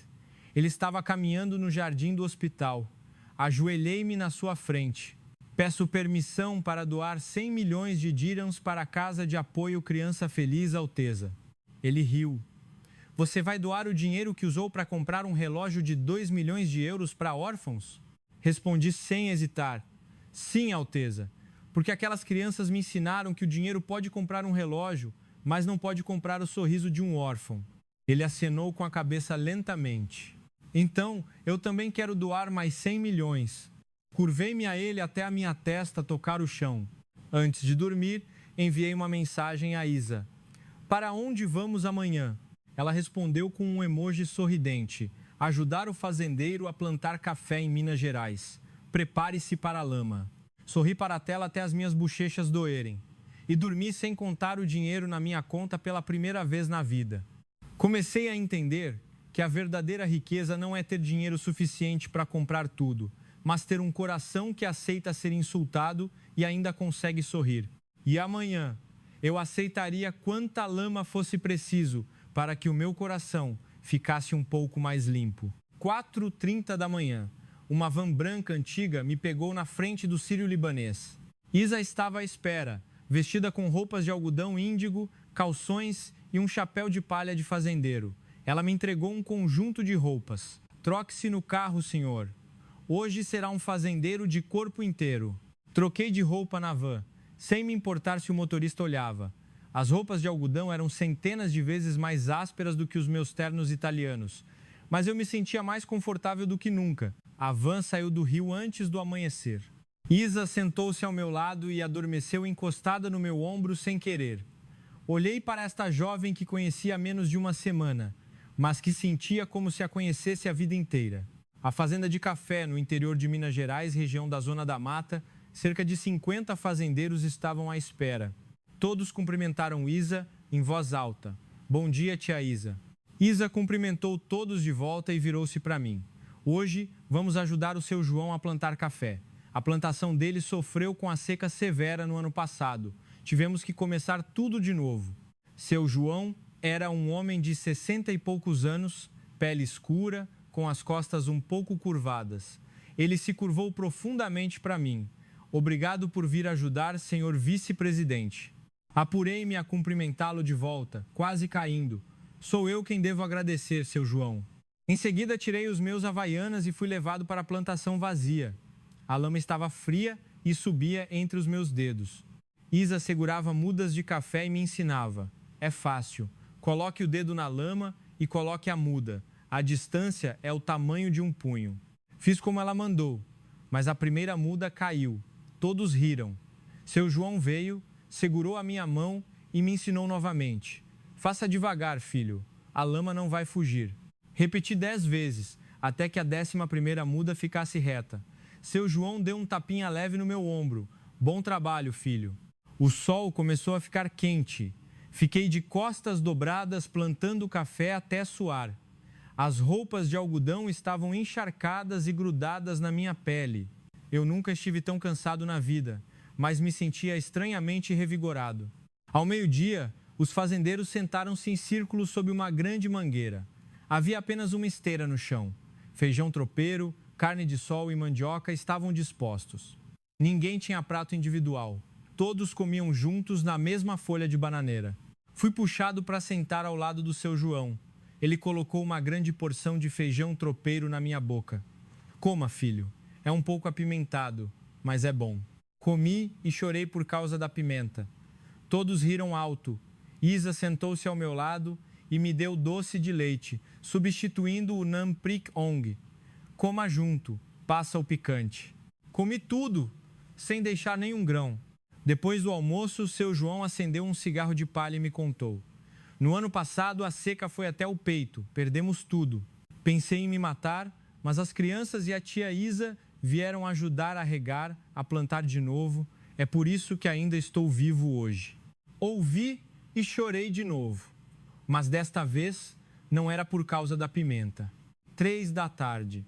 Ele estava caminhando no jardim do hospital. Ajoelhei-me na sua frente. Peço permissão para doar 100 milhões de dirhams para a Casa de Apoio Criança Feliz Alteza. Ele riu. Você vai doar o dinheiro que usou para comprar um relógio de 2 milhões de euros para órfãos? Respondi sem hesitar. Sim, Alteza, porque aquelas crianças me ensinaram que o dinheiro pode comprar um relógio, mas não pode comprar o sorriso de um órfão. Ele acenou com a cabeça lentamente. Então, eu também quero doar mais 100 milhões. Curvei-me a ele até a minha testa tocar o chão. Antes de dormir, enviei uma mensagem a Isa. Para onde vamos amanhã? Ela respondeu com um emoji sorridente. Ajudar o fazendeiro a plantar café em Minas Gerais. Prepare-se para a lama. Sorri para a tela até as minhas bochechas doerem. E dormi sem contar o dinheiro na minha conta pela primeira vez na vida. Comecei a entender que a verdadeira riqueza não é ter dinheiro suficiente para comprar tudo, mas ter um coração que aceita ser insultado e ainda consegue sorrir. E amanhã, eu aceitaria quanta lama fosse preciso para que o meu coração ficasse um pouco mais limpo. 4h30 da manhã, uma van branca antiga me pegou na frente do sírio-libanês. Isa estava à espera, vestida com roupas de algodão índigo, calções e um chapéu de palha de fazendeiro. Ela me entregou um conjunto de roupas. Troque-se no carro, senhor. Hoje será um fazendeiro de corpo inteiro. Troquei de roupa na van, sem me importar se o motorista olhava. As roupas de algodão eram centenas de vezes mais ásperas do que os meus ternos italianos, mas eu me sentia mais confortável do que nunca. A van saiu do rio antes do amanhecer. Isa sentou-se ao meu lado e adormeceu encostada no meu ombro sem querer. Olhei para esta jovem que conhecia há menos de uma semana, mas que sentia como se a conhecesse a vida inteira. A fazenda de café no interior de Minas Gerais, região da Zona da Mata, cerca de 50 fazendeiros estavam à espera. Todos cumprimentaram Isa em voz alta. Bom dia, tia Isa. Isa cumprimentou todos de volta e virou-se para mim. Hoje, vamos ajudar o seu João a plantar café. A plantação dele sofreu com a seca severa no ano passado. Tivemos que começar tudo de novo. Seu João era um homem de 60 e poucos anos, pele escura, com as costas um pouco curvadas. Ele se curvou profundamente para mim. Obrigado por vir ajudar, senhor vice-presidente. Apurei-me a cumprimentá-lo de volta, quase caindo. Sou eu quem devo agradecer, seu João. Em seguida, tirei os meus havaianas e fui levado para a plantação vazia. A lama estava fria e subia entre os meus dedos. Isa segurava mudas de café e me ensinava. É fácil. Coloque o dedo na lama e coloque a muda. A distância é o tamanho de um punho. Fiz como ela mandou, mas a primeira muda caiu. Todos riram. Seu João veio, segurou a minha mão e me ensinou novamente. Faça devagar, filho. A lama não vai fugir. Repeti 10 vezes, até que a 11ª muda ficasse reta. Seu João deu um tapinha leve no meu ombro. Bom trabalho, filho. O sol começou a ficar quente. Fiquei de costas dobradas plantando o café até suar. As roupas de algodão estavam encharcadas e grudadas na minha pele. Eu nunca estive tão cansado na vida, mas me sentia estranhamente revigorado. Ao meio-dia, os fazendeiros sentaram-se em círculo sob uma grande mangueira. Havia apenas uma esteira no chão. Feijão tropeiro, carne de sol e mandioca estavam dispostos. Ninguém tinha prato individual. Todos comiam juntos na mesma folha de bananeira. Fui puxado para sentar ao lado do seu João. Ele colocou uma grande porção de feijão tropeiro na minha boca. Coma, filho. É um pouco apimentado, mas é bom. Comi e chorei por causa da pimenta. Todos riram alto. Isa sentou-se ao meu lado e me deu doce de leite, substituindo o Nam Prik Ong. Coma junto, passa o picante. Comi tudo, sem deixar nenhum grão. Depois do almoço, seu João acendeu um cigarro de palha e me contou. No ano passado, a seca foi até o peito, perdemos tudo. Pensei em me matar, mas as crianças e a tia Isa vieram ajudar a regar, a plantar de novo. É por isso que ainda estou vivo hoje. Ouvi e chorei de novo. Mas desta vez, não era por causa da pimenta. 3 da tarde.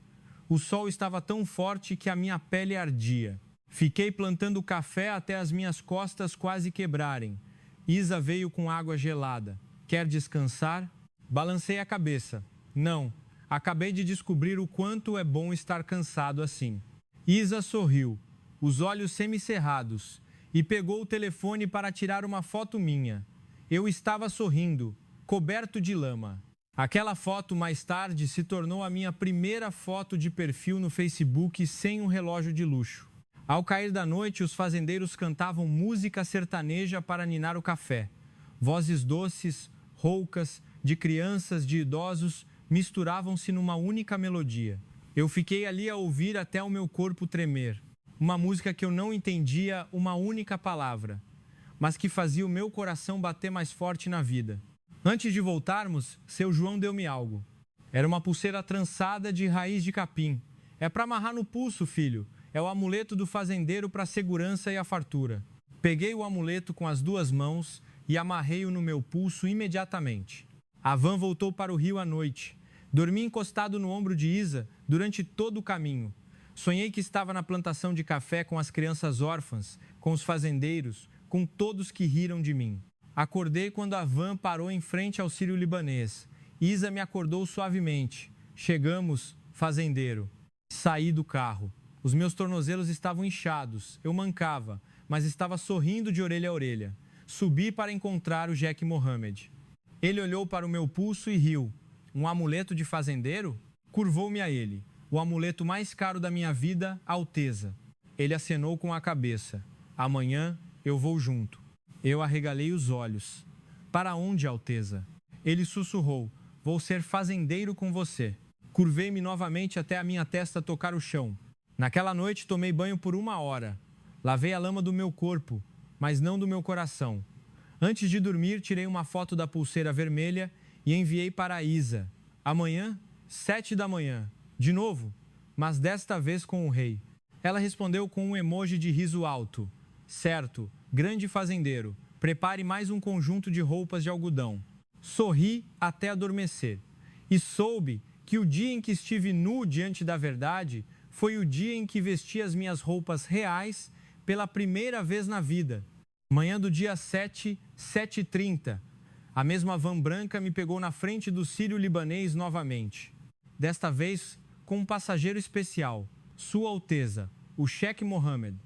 O sol estava tão forte que a minha pele ardia. Fiquei plantando café até as minhas costas quase quebrarem. Isa veio com água gelada. Quer descansar? Balancei a cabeça. Não, acabei de descobrir o quanto é bom estar cansado assim. Isa sorriu, os olhos semicerrados, e pegou o telefone para tirar uma foto minha. Eu estava sorrindo, coberto de lama. Aquela foto, mais tarde, se tornou a minha primeira foto de perfil no Facebook sem um relógio de luxo. Ao cair da noite, os fazendeiros cantavam música sertaneja para ninar o café. Vozes doces, roucas, de crianças, de idosos, misturavam-se numa única melodia. Eu fiquei ali a ouvir até o meu corpo tremer. Uma música que eu não entendia uma única palavra, mas que fazia o meu coração bater mais forte na vida. Antes de voltarmos, seu João deu-me algo. Era uma pulseira trançada de raiz de capim. É para amarrar no pulso, filho. É o amuleto do fazendeiro para a segurança e a fartura. Peguei o amuleto com as 2 mãos e amarrei-o no meu pulso imediatamente. A van voltou para o rio à noite. Dormi encostado no ombro de Isa durante todo o caminho. Sonhei que estava na plantação de café com as crianças órfãs, com os fazendeiros, com todos que riram de mim. Acordei quando a van parou em frente ao sírio-libanês. Isa me acordou suavemente. Chegamos, fazendeiro. Saí do carro. Os meus tornozelos estavam inchados. Eu mancava, mas estava sorrindo de orelha a orelha. Subi para encontrar o Sheikh Mohammed. Ele olhou para o meu pulso e riu. Um amuleto de fazendeiro? Curvou-me a ele. O amuleto mais caro da minha vida, Alteza. Ele acenou com a cabeça. Amanhã eu vou junto. Eu arregalei os olhos. Para onde, Alteza? Ele sussurrou. Vou ser fazendeiro com você. Curvei-me novamente até a minha testa tocar o chão. Naquela noite tomei banho por 1 hora. Lavei a lama do meu corpo, mas não do meu coração. Antes de dormir, tirei uma foto da pulseira vermelha e enviei para a Isa. Amanhã, 7 da manhã. De novo, mas desta vez com o rei. Ela respondeu com um emoji de riso alto. Certo, grande fazendeiro, prepare mais um conjunto de roupas de algodão. Sorri até adormecer. E soube que o dia em que estive nu diante da verdade foi o dia em que vesti as minhas roupas reais pela primeira vez na vida. Manhã do dia 7, 7h30. A mesma van branca me pegou na frente do sírio-libanês novamente. Desta vez, com um passageiro especial, Sua Alteza, o Sheikh Mohammed.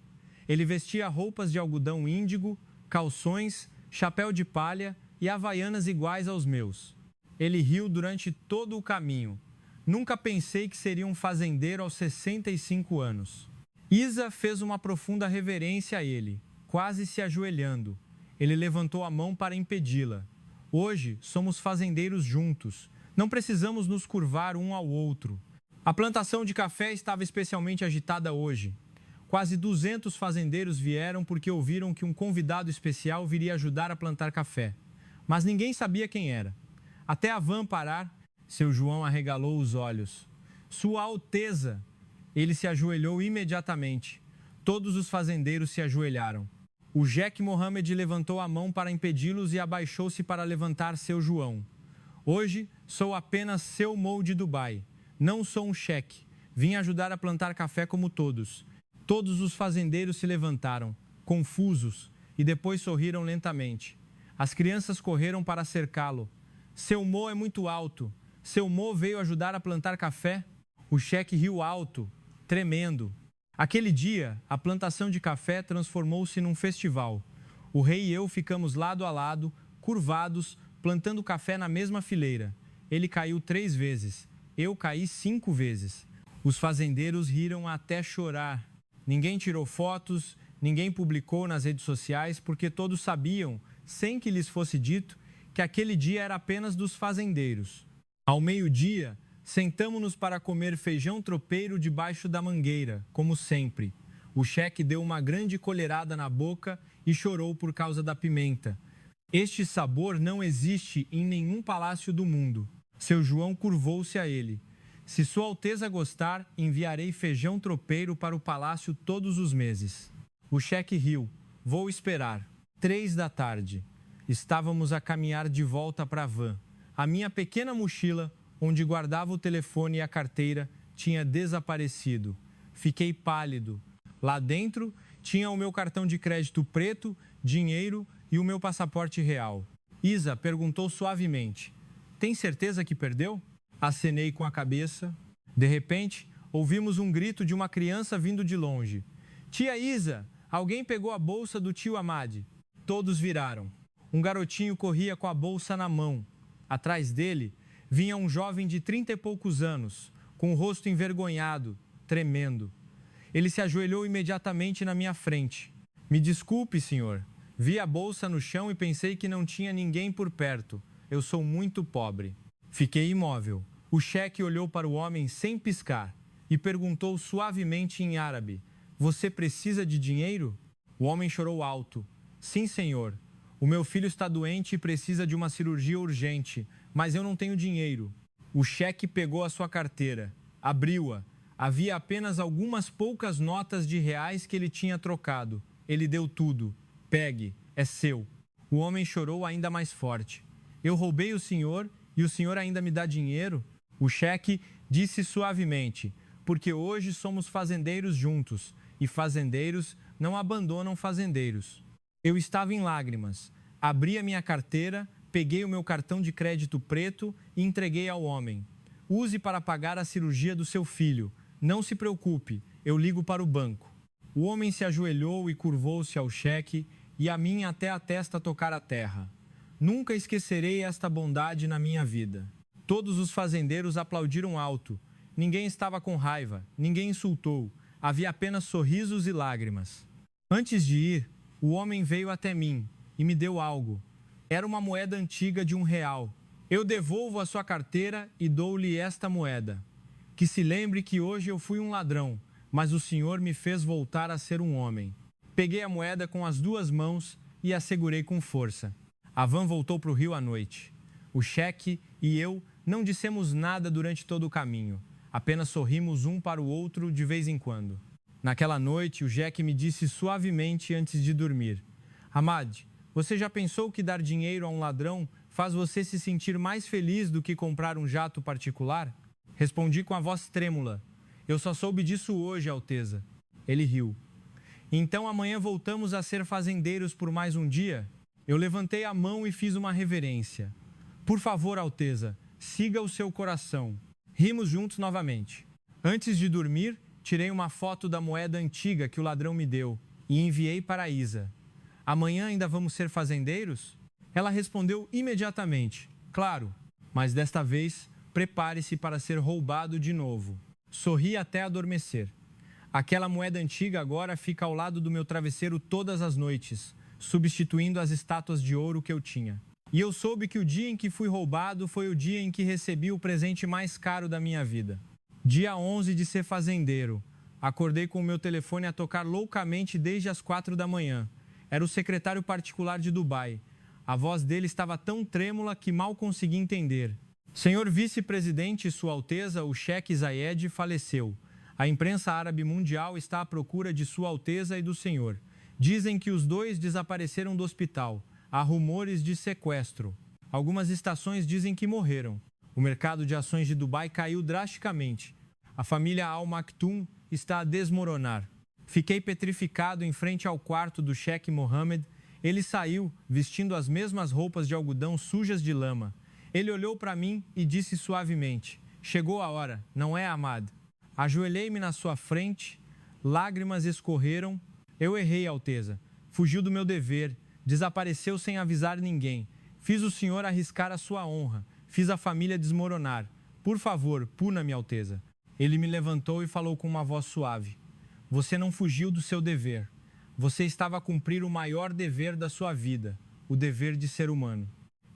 Ele vestia roupas de algodão índigo, calções, chapéu de palha e havaianas iguais aos meus. Ele riu durante todo o caminho. Nunca pensei que seria um fazendeiro aos 65 anos. Isa fez uma profunda reverência a ele, quase se ajoelhando. Ele levantou a mão para impedi-la. Hoje somos fazendeiros juntos. Não precisamos nos curvar um ao outro. A plantação de café estava especialmente agitada hoje. Quase 200 fazendeiros vieram porque ouviram que um convidado especial viria ajudar a plantar café. Mas ninguém sabia quem era. Até a van parar, seu João arregalou os olhos. Sua Alteza! Ele se ajoelhou imediatamente. Todos os fazendeiros se ajoelharam. O Sheik Mohammed levantou a mão para impedi-los e abaixou-se para levantar seu João. Hoje sou apenas seu Mou de Dubai. Não sou um cheque. Vim ajudar a plantar café como todos. Todos os fazendeiros se levantaram, confusos, e depois sorriram lentamente. As crianças correram para cercá-lo. Seu Mo é muito alto. Seu Mo veio ajudar a plantar café? O cheque riu alto, tremendo. Aquele dia, a plantação de café transformou-se num festival. O rei e eu ficamos lado a lado, curvados, plantando café na mesma fileira. Ele caiu 3 vezes. Eu caí 5 vezes. Os fazendeiros riram até chorar. Ninguém tirou fotos, ninguém publicou nas redes sociais, porque todos sabiam, sem que lhes fosse dito, que aquele dia era apenas dos fazendeiros. Ao meio-dia, sentamo-nos para comer feijão tropeiro debaixo da mangueira, como sempre. O cheque deu uma grande colherada na boca e chorou por causa da pimenta. Este sabor não existe em nenhum palácio do mundo. Seu João curvou-se a ele. Se Sua Alteza gostar, enviarei feijão tropeiro para o palácio todos os meses. O cheque riu. Vou esperar. 3 da tarde. Estávamos a caminhar de volta para a van. A minha pequena mochila, onde guardava o telefone e a carteira, tinha desaparecido. Fiquei pálido. Lá dentro, tinha o meu cartão de crédito preto, dinheiro e o meu passaporte real. Isa perguntou suavemente: tem certeza que perdeu? Acenei com a cabeça. De repente, ouvimos um grito de uma criança vindo de longe. Tia Isa, alguém pegou a bolsa do tio Ahmad. Todos viraram. Um garotinho corria com a bolsa na mão. Atrás dele, vinha um jovem de 30 e poucos anos, com o rosto envergonhado, tremendo. Ele se ajoelhou imediatamente na minha frente. Me desculpe, senhor. Vi a bolsa no chão e pensei que não tinha ninguém por perto. Eu sou muito pobre. Fiquei imóvel. O cheque olhou para o homem sem piscar e perguntou suavemente em árabe: você precisa de dinheiro? O homem chorou alto. Sim, senhor. O meu filho está doente e precisa de uma cirurgia urgente, mas eu não tenho dinheiro. O cheque pegou a sua carteira, abriu-a. Havia apenas algumas poucas notas de reais que ele tinha trocado. Ele deu tudo. Pegue, é seu. O homem chorou ainda mais forte. Eu roubei o senhor e o senhor ainda me dá dinheiro? O cheque disse suavemente: porque hoje somos fazendeiros juntos, e fazendeiros não abandonam fazendeiros. Eu estava em lágrimas. Abri a minha carteira, peguei o meu cartão de crédito preto e entreguei ao homem. Use para pagar a cirurgia do seu filho. Não se preocupe, eu ligo para o banco. O homem se ajoelhou e curvou-se ao cheque, e a mim até a testa tocar a terra. Nunca esquecerei esta bondade na minha vida. Todos os fazendeiros aplaudiram alto. Ninguém estava com raiva, ninguém insultou. Havia apenas sorrisos e lágrimas. Antes de ir, o homem veio até mim e me deu algo. Era uma moeda antiga de R$1. Eu devolvo a sua carteira e dou-lhe esta moeda. Que se lembre que hoje eu fui um ladrão, mas o senhor me fez voltar a ser um homem. Peguei a moeda com as 2 mãos e a segurei com força. A van voltou para o rio à noite. O cheque e eu não dissemos nada durante todo o caminho. Apenas sorrimos um para o outro de vez em quando. Naquela noite, o cheque me disse suavemente antes de dormir: Ahmad, você já pensou que dar dinheiro a um ladrão faz você se sentir mais feliz do que comprar um jato particular? Respondi com a voz trêmula: eu só soube disso hoje, Alteza. Ele riu. Então amanhã voltamos a ser fazendeiros por mais um dia? Eu levantei a mão e fiz uma reverência. Por favor, Alteza, siga o seu coração. Rimos juntos novamente. Antes de dormir, tirei uma foto da moeda antiga que o ladrão me deu e enviei para Isa. Amanhã ainda vamos ser fazendeiros? Ela respondeu imediatamente: claro, mas desta vez prepare-se para ser roubado de novo. Sorri até adormecer. Aquela moeda antiga agora fica ao lado do meu travesseiro todas as noites, substituindo as estátuas de ouro que eu tinha. E eu soube que o dia em que fui roubado foi o dia em que recebi o presente mais caro da minha vida. Dia 11 de ser fazendeiro, Acordei com o meu telefone a tocar loucamente desde as 4 da manhã. Era o secretário particular de Dubai. A voz dele estava tão trêmula que mal consegui entender. Senhor vice-presidente, Sua Alteza, o Sheikh Zayed, faleceu. A imprensa árabe mundial está à procura de Sua Alteza e do senhor. Dizem que os dois desapareceram do hospital. Há rumores de sequestro. Algumas estações dizem que morreram. O mercado de ações de Dubai caiu drasticamente. A família Al Maktoum está a desmoronar. Fiquei petrificado em frente ao quarto do Sheikh Mohammed. Ele saiu, vestindo as mesmas roupas de algodão sujas de lama. Ele olhou para mim e disse suavemente: chegou a hora, não é, Ahmad? Ajoelhei-me na sua frente, lágrimas escorreram. Eu errei, Alteza. Fugiu do meu dever, desapareceu sem avisar ninguém. Fiz o senhor arriscar a sua honra, fiz a família desmoronar. Por favor, puna-me, Alteza. Ele me levantou e falou com uma voz suave: você não fugiu do seu dever. Você estava a cumprir o maior dever da sua vida, o dever de ser humano.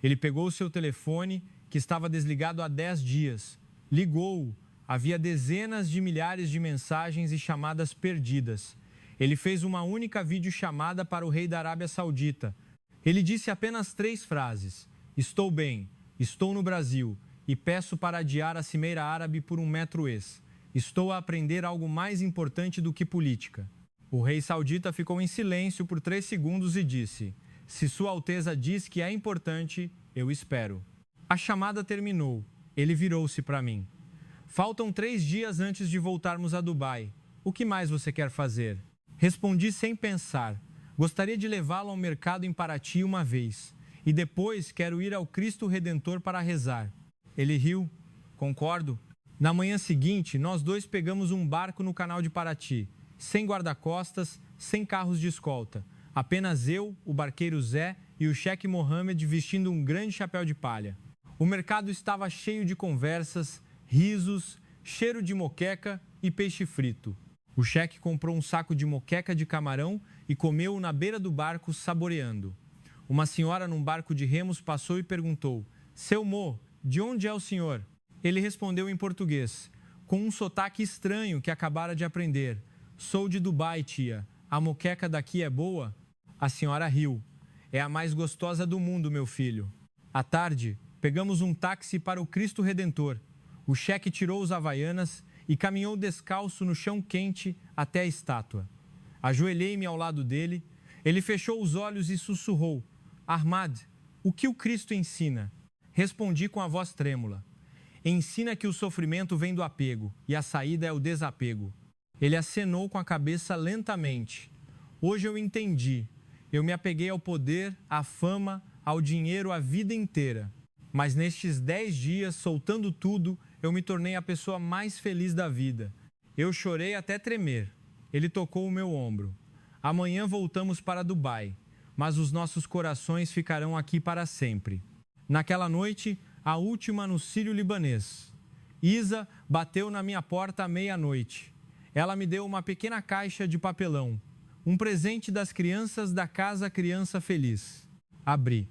Ele pegou o seu telefone, que estava desligado há 10 dias, ligou-o. Havia dezenas de milhares de mensagens e chamadas perdidas. Ele fez uma única videochamada para o rei da Arábia Saudita. Ele disse apenas 3 frases: estou bem, estou no Brasil e peço para adiar a Cimeira Árabe por um metro-ex. Estou a aprender algo mais importante do que política. O rei saudita ficou em silêncio por 3 segundos e disse: se Sua Alteza diz que é importante, eu espero. A chamada terminou. Ele virou-se para mim. Faltam 3 dias antes de voltarmos a Dubai. O que mais você quer fazer? Respondi sem pensar. Gostaria de levá-lo ao mercado em Paraty uma vez. E depois quero ir ao Cristo Redentor para rezar. Ele riu. Concordo. Na manhã seguinte, nós dois pegamos um barco no canal de Paraty. Sem guarda-costas, sem carros de escolta. Apenas eu, o barqueiro Zé e o Sheikh Mohammed vestindo um grande chapéu de palha. O mercado estava cheio de conversas, risos, cheiro de moqueca e peixe frito. O Sheikh comprou um saco de moqueca de camarão e comeu-o na beira do barco, saboreando. Uma senhora num barco de remos passou e perguntou: seu Mo, de onde é o senhor? Ele respondeu em português, com um sotaque estranho que acabara de aprender: sou de Dubai, tia. A moqueca daqui é boa? A senhora riu. É a mais gostosa do mundo, meu filho. À tarde, pegamos um táxi para o Cristo Redentor. O Sheikh tirou os havaianas e caminhou descalço no chão quente até a estátua. Ajoelhei-me ao lado dele. Ele fechou os olhos e sussurrou: Ahmad, o que o Cristo ensina? Respondi com a voz trêmula: ensina que o sofrimento vem do apego e a saída é o desapego. Ele acenou com a cabeça lentamente. Hoje eu entendi. Eu me apeguei ao poder, à fama, ao dinheiro a vida inteira. Mas nestes 10 dias, soltando tudo, eu me tornei a pessoa mais feliz da vida. Eu chorei até tremer. Ele tocou o meu ombro. Amanhã voltamos para Dubai, mas os nossos corações ficarão aqui para sempre. Naquela noite, a última no Sírio-Libanês. Isa bateu na minha porta à meia-noite. Ela me deu uma pequena caixa de papelão, um presente das crianças da Casa Criança Feliz. Abri.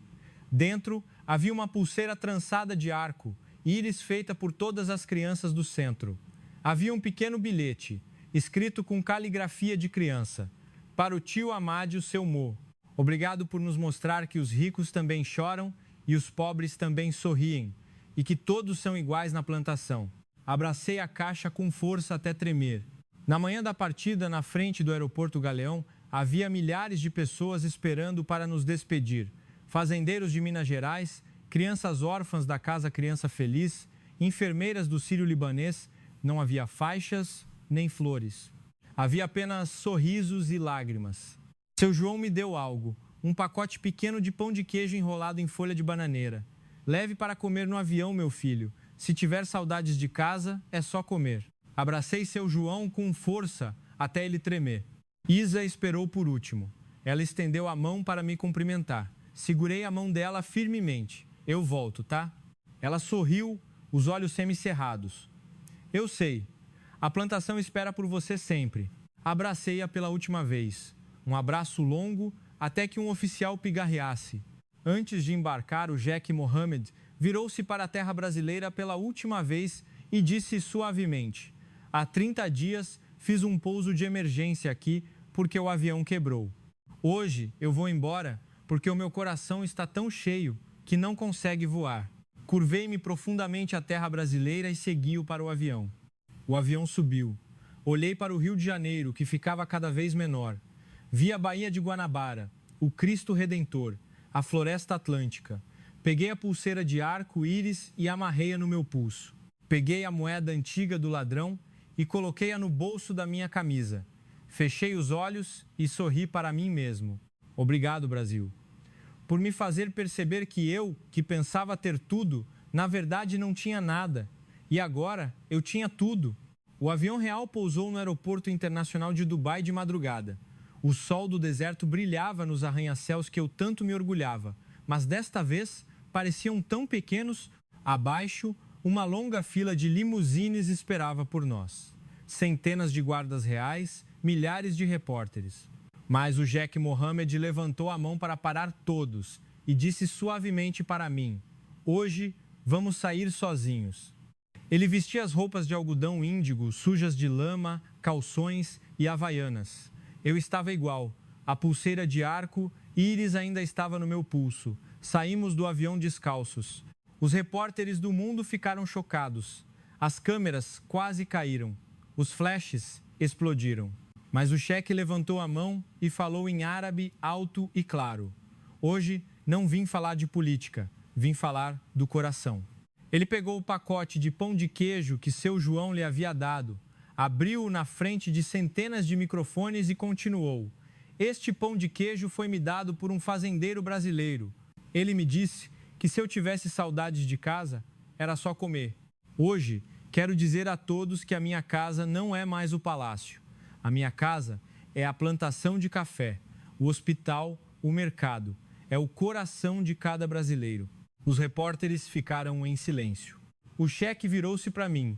Dentro havia uma pulseira trançada de arco, íris feita por todas as crianças do centro. Havia um pequeno bilhete, escrito com caligrafia de criança: para o tio Ahmad, o seu Mo. Obrigado por nos mostrar que os ricos também choram e os pobres também sorriem, e que todos são iguais na plantação. Abracei a caixa com força até tremer. Na manhã da partida, na frente do aeroporto Galeão, havia milhares de pessoas esperando para nos despedir. Fazendeiros de Minas Gerais, crianças órfãs da Casa Criança Feliz, enfermeiras do Sírio-Libanês. Não havia faixas nem flores. Havia apenas sorrisos e lágrimas. Seu João me deu algo, um pacote pequeno de pão de queijo enrolado em folha de bananeira. Leve para comer no avião, meu filho. Se tiver saudades de casa, é só comer. Abracei seu João com força até ele tremer. Isa esperou por último. Ela estendeu a mão para me cumprimentar. Segurei a mão dela firmemente. Eu volto, tá? Ela sorriu, os olhos semicerrados. Eu sei. A plantação espera por você sempre. Abracei-a pela última vez. Um abraço longo até que um oficial pigarreasse. Antes de embarcar, o Sheikh Mohammed virou-se para a terra brasileira pela última vez e disse suavemente: há 30 dias fiz um pouso de emergência aqui porque o avião quebrou. Hoje eu vou embora porque o meu coração está tão cheio que não consegue voar. Curvei-me profundamente à terra brasileira e segui-o para o avião. O avião subiu. Olhei para o Rio de Janeiro, que ficava cada vez menor. Vi a Baía de Guanabara, o Cristo Redentor, a Floresta Atlântica. Peguei a pulseira de arco-íris e amarrei-a no meu pulso. Peguei a moeda antiga do ladrão e coloquei-a no bolso da minha camisa. Fechei os olhos e sorri para mim mesmo. Obrigado, Brasil. Por me fazer perceber que eu, que pensava ter tudo, na verdade não tinha nada. E agora eu tinha tudo. O avião real pousou no aeroporto internacional de Dubai de madrugada. O sol do deserto brilhava nos arranha-céus que eu tanto me orgulhava, mas desta vez pareciam tão pequenos. Abaixo, uma longa fila de limusines esperava por nós. Centenas de guardas reais, milhares de repórteres. Mas o Sheikh Mohammed levantou a mão para parar todos e disse suavemente para mim: hoje vamos sair sozinhos. Ele vestia as roupas de algodão índigo, sujas de lama, calções e havaianas. Eu estava igual. A pulseira de arco-íris ainda estava no meu pulso. Saímos do avião descalços. Os repórteres do mundo ficaram chocados. As câmeras quase caíram. Os flashes explodiram. Mas o cheque levantou a mão e falou em árabe alto e claro: hoje não vim falar de política, vim falar do coração. Ele pegou o pacote de pão de queijo que seu João lhe havia dado, abriu-o na frente de centenas de microfones e continuou: este pão de queijo foi-me dado por um fazendeiro brasileiro. Ele me disse que se eu tivesse saudades de casa, era só comer. Hoje, quero dizer a todos que a minha casa não é mais o palácio. A minha casa é a plantação de café, o hospital, o mercado. É o coração de cada brasileiro. Os repórteres ficaram em silêncio. O cheque virou-se para mim.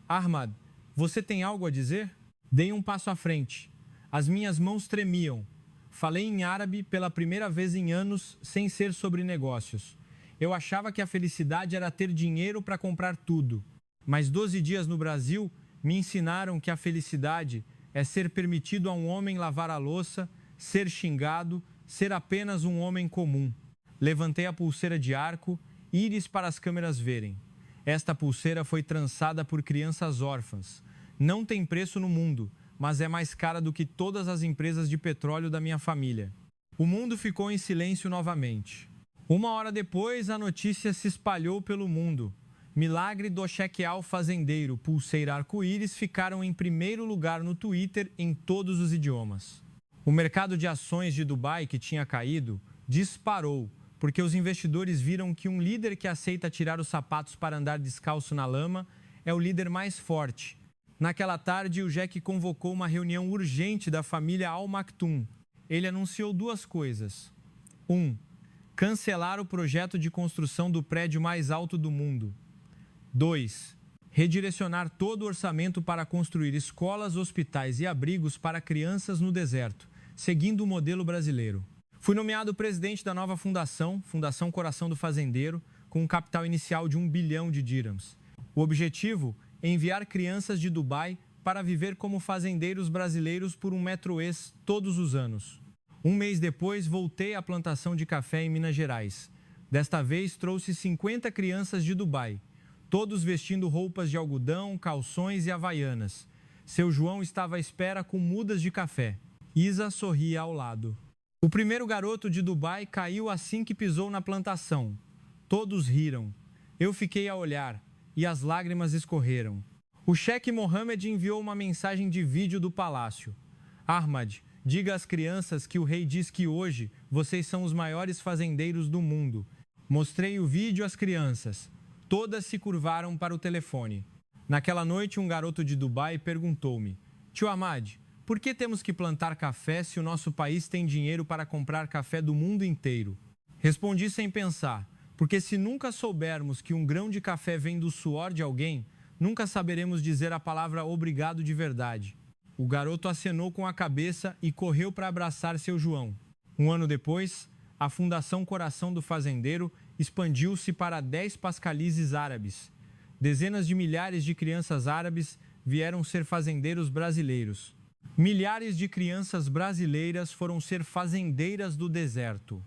Ahmad, você tem algo a dizer? Dei um passo à frente. As minhas mãos tremiam. Falei em árabe pela primeira vez em anos sem ser sobre negócios. Eu achava que a felicidade era ter dinheiro para comprar tudo. Mas 12 dias no Brasil me ensinaram que a felicidade é ser permitido a um homem lavar a louça, ser xingado, ser apenas um homem comum. Levantei a pulseira de arco-íris para as câmeras verem. Esta pulseira foi trançada por crianças órfãs. Não tem preço no mundo, mas é mais cara do que todas as empresas de petróleo da minha família. O mundo ficou em silêncio novamente. 1 hora depois, a notícia se espalhou pelo mundo. Milagre do Shekel Fazendeiro, pulseira arco-íris ficaram em primeiro lugar no Twitter em todos os idiomas. O mercado de ações de Dubai, que tinha caído, disparou, porque os investidores viram que um líder que aceita tirar os sapatos para andar descalço na lama é o líder mais forte. Naquela tarde, o Sheikh convocou uma reunião urgente da família Al Maktoum. Ele anunciou 2 coisas. 1. Cancelar o projeto de construção do prédio mais alto do mundo. 2. Redirecionar todo o orçamento para construir escolas, hospitais e abrigos para crianças no deserto, seguindo o modelo brasileiro. Fui nomeado presidente da nova fundação, Fundação Coração do Fazendeiro, com um capital inicial de 1 bilhão de dirhams. O objetivo é enviar crianças de Dubai para viver como fazendeiros brasileiros por 1 metroês todos os anos. 1 mês depois, voltei à plantação de café em Minas Gerais. Desta vez, trouxe 50 crianças de Dubai, todos vestindo roupas de algodão, calções e havaianas. Seu João estava à espera com mudas de café. Isa sorria ao lado. O primeiro garoto de Dubai caiu assim que pisou na plantação. Todos riram. Eu fiquei a olhar e as lágrimas escorreram. O Sheikh Mohammed enviou uma mensagem de vídeo do palácio. Ahmad, diga às crianças que o rei diz que hoje vocês são os maiores fazendeiros do mundo. Mostrei o vídeo às crianças. Todas se curvaram para o telefone. Naquela noite, um garoto de Dubai perguntou-me: Tio Ahmad, por que temos que plantar café se o nosso país tem dinheiro para comprar café do mundo inteiro? Respondi sem pensar, porque se nunca soubermos que um grão de café vem do suor de alguém, nunca saberemos dizer a palavra obrigado de verdade. O garoto acenou com a cabeça e correu para abraçar seu João. 1 ano depois, a Fundação Coração do Fazendeiro expandiu-se para 10 pascalizes árabes. Dezenas de milhares de crianças árabes vieram ser fazendeiros brasileiros. Milhares de crianças brasileiras foram ser fazendeiras do deserto.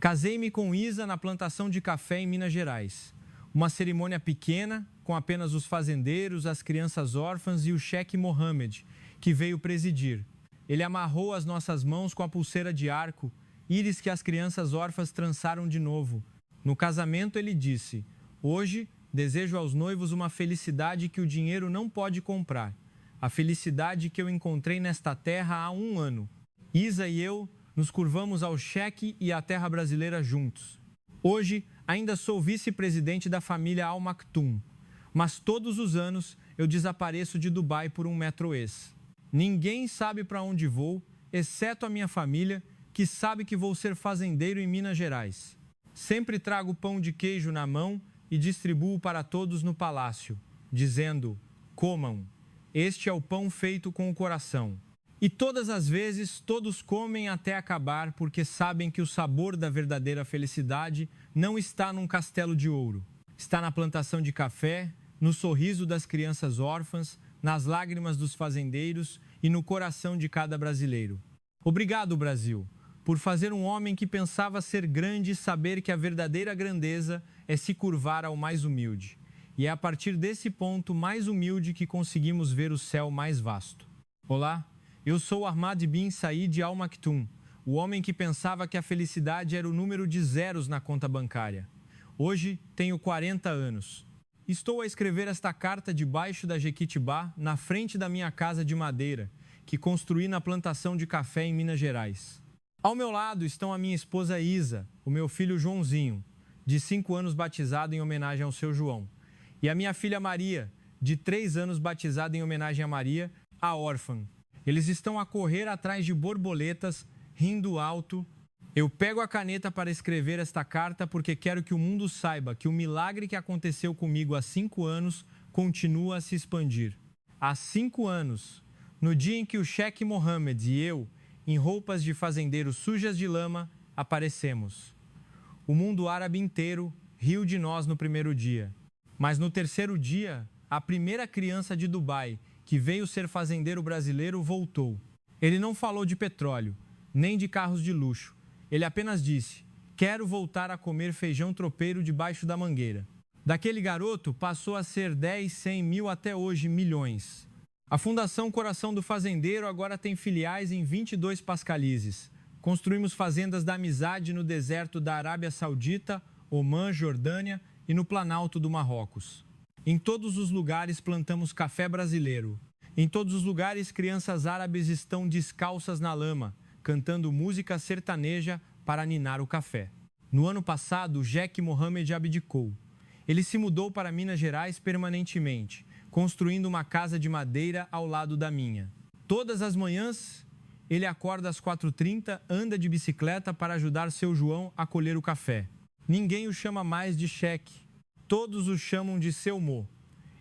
Casei-me com Isa na plantação de café em Minas Gerais. Uma cerimônia pequena, com apenas os fazendeiros, as crianças órfãs e o Sheikh Mohammed, que veio presidir. Ele amarrou as nossas mãos com a pulseira de arco, íris que as crianças órfãs trançaram de novo. No casamento ele disse: hoje desejo aos noivos uma felicidade que o dinheiro não pode comprar. A felicidade que eu encontrei nesta terra há 1 ano. Isa e eu nos curvamos ao Sheikh e à terra brasileira juntos. Hoje ainda sou vice-presidente da família Al Maktoum, mas todos os anos eu desapareço de Dubai por um metroês. Ninguém sabe para onde vou, exceto a minha família, que sabe que vou ser fazendeiro em Minas Gerais. Sempre trago pão de queijo na mão e distribuo para todos no palácio, dizendo: comam, este é o pão feito com o coração. E todas as vezes todos comem até acabar, porque sabem que o sabor da verdadeira felicidade não está num castelo de ouro. Está na plantação de café, no sorriso das crianças órfãs, nas lágrimas dos fazendeiros e no coração de cada brasileiro. Obrigado, Brasil, por fazer um homem que pensava ser grande saber que a verdadeira grandeza é se curvar ao mais humilde. E é a partir desse ponto mais humilde que conseguimos ver o céu mais vasto. Olá, eu sou Ahmad bin Said Al Maktoum, o homem que pensava que a felicidade era o número de zeros na conta bancária. Hoje tenho 40 anos. Estou a escrever esta carta debaixo da Jequitibá, na frente da minha casa de madeira, que construí na plantação de café em Minas Gerais. Ao meu lado estão a minha esposa Isa, o meu filho Joãozinho, de 5 anos batizado em homenagem ao seu João, e a minha filha Maria, de 3 anos batizada em homenagem a Maria, a órfã. Eles estão a correr atrás de borboletas, rindo alto. Eu pego a caneta para escrever esta carta porque quero que o mundo saiba que o milagre que aconteceu comigo há 5 anos continua a se expandir. Há 5 anos, no dia em que o Sheikh Mohammed e eu, em roupas de fazendeiros sujas de lama, aparecemos. O mundo árabe inteiro riu de nós no primeiro dia. Mas no terceiro dia, a primeira criança de Dubai, que veio ser fazendeiro brasileiro, voltou. Ele não falou de petróleo, nem de carros de luxo. Ele apenas disse: quero voltar a comer feijão tropeiro debaixo da mangueira. Daquele garoto passou a ser 10, 100 mil até hoje milhões. A Fundação Coração do Fazendeiro agora tem filiais em 22 pascalizes. Construímos fazendas da amizade no deserto da Arábia Saudita, Omã, Jordânia e no Planalto do Marrocos. Em todos os lugares plantamos café brasileiro. Em todos os lugares crianças árabes estão descalças na lama, cantando música sertaneja para ninar o café. No ano passado, o Sheikh Mohammed abdicou. Ele se mudou para Minas Gerais permanentemente, construindo uma casa de madeira ao lado da minha. Todas as manhãs, ele acorda às 4h30, anda de bicicleta para ajudar seu João a colher o café. Ninguém o chama mais de Sheikh. Todos o chamam de seu Mo.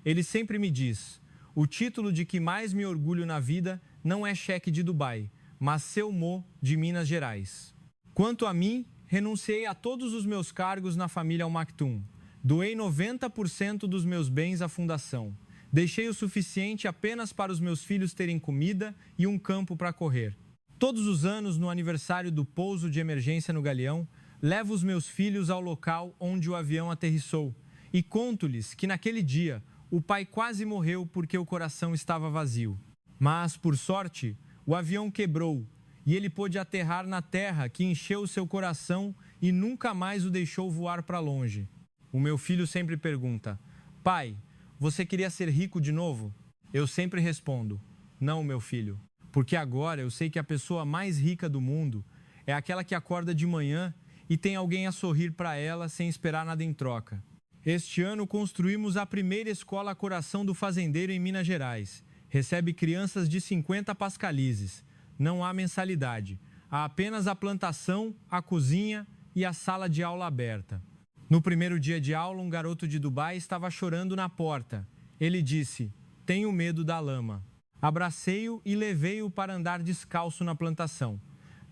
Ele sempre me diz: o título de que mais me orgulho na vida não é Sheikh de Dubai, mas seu Mo de Minas Gerais. Quanto a mim, renunciei a todos os meus cargos na família Al Maktoum. Doei 90% dos meus bens à fundação. Deixei o suficiente apenas para os meus filhos terem comida e um campo para correr. Todos os anos, no aniversário do pouso de emergência no Galeão, levo os meus filhos ao local onde o avião aterrissou e conto-lhes que naquele dia o pai quase morreu porque o coração estava vazio. Mas, por sorte, o avião quebrou e ele pôde aterrar na terra que encheu seu coração e nunca mais o deixou voar para longe. O meu filho sempre pergunta: pai, você queria ser rico de novo? Eu sempre respondo: não, meu filho, porque agora eu sei que a pessoa mais rica do mundo é aquela que acorda de manhã e tem alguém a sorrir para ela sem esperar nada em troca. Este ano construímos a primeira escola Coração do Fazendeiro em Minas Gerais. Recebe crianças de 50 pascalizes. Não há mensalidade. Há apenas a plantação, a cozinha e a sala de aula aberta. No primeiro dia de aula, um garoto de Dubai estava chorando na porta. Ele disse: tenho medo da lama. Abracei-o e levei-o para andar descalço na plantação.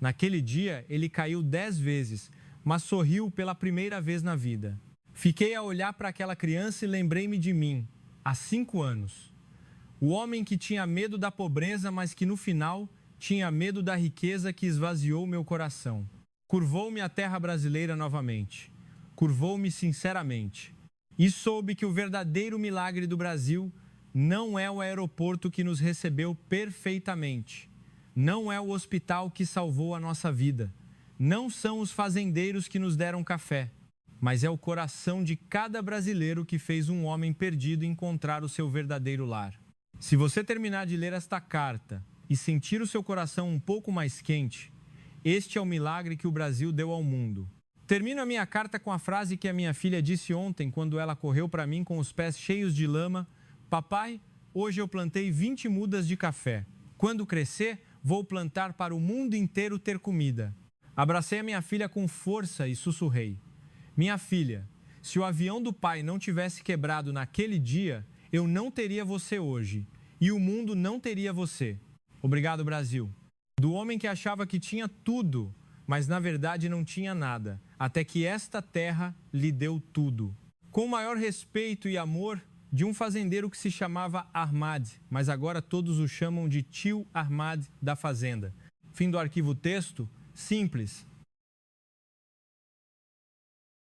Naquele dia, ele caiu 10 vezes, mas sorriu pela primeira vez na vida. Fiquei a olhar para aquela criança e lembrei-me de mim, há 5 anos. O homem que tinha medo da pobreza, mas que no final tinha medo da riqueza que esvaziou meu coração. Curvou-me a terra brasileira novamente. Curvou-me sinceramente. E soube que o verdadeiro milagre do Brasil não é o aeroporto que nos recebeu perfeitamente. Não é o hospital que salvou a nossa vida. Não são os fazendeiros que nos deram café. Mas é o coração de cada brasileiro que fez um homem perdido encontrar o seu verdadeiro lar. Se você terminar de ler esta carta e sentir o seu coração um pouco mais quente, este é o milagre que o Brasil deu ao mundo. Termino a minha carta com a frase que a minha filha disse ontem quando ela correu para mim com os pés cheios de lama: Papai, hoje eu plantei 20 mudas de café. Quando crescer, vou plantar para o mundo inteiro ter comida. Abracei a minha filha com força e sussurrei: Minha filha, se o avião do pai não tivesse quebrado naquele dia, eu não teria você hoje e o mundo não teria você. Obrigado, Brasil. Do homem que achava que tinha tudo, mas na verdade não tinha nada, até que esta terra lhe deu tudo. Com o maior respeito e amor de um fazendeiro que se chamava Ahmad, mas agora todos o chamam de tio Ahmad da fazenda. Fim do arquivo texto, simples,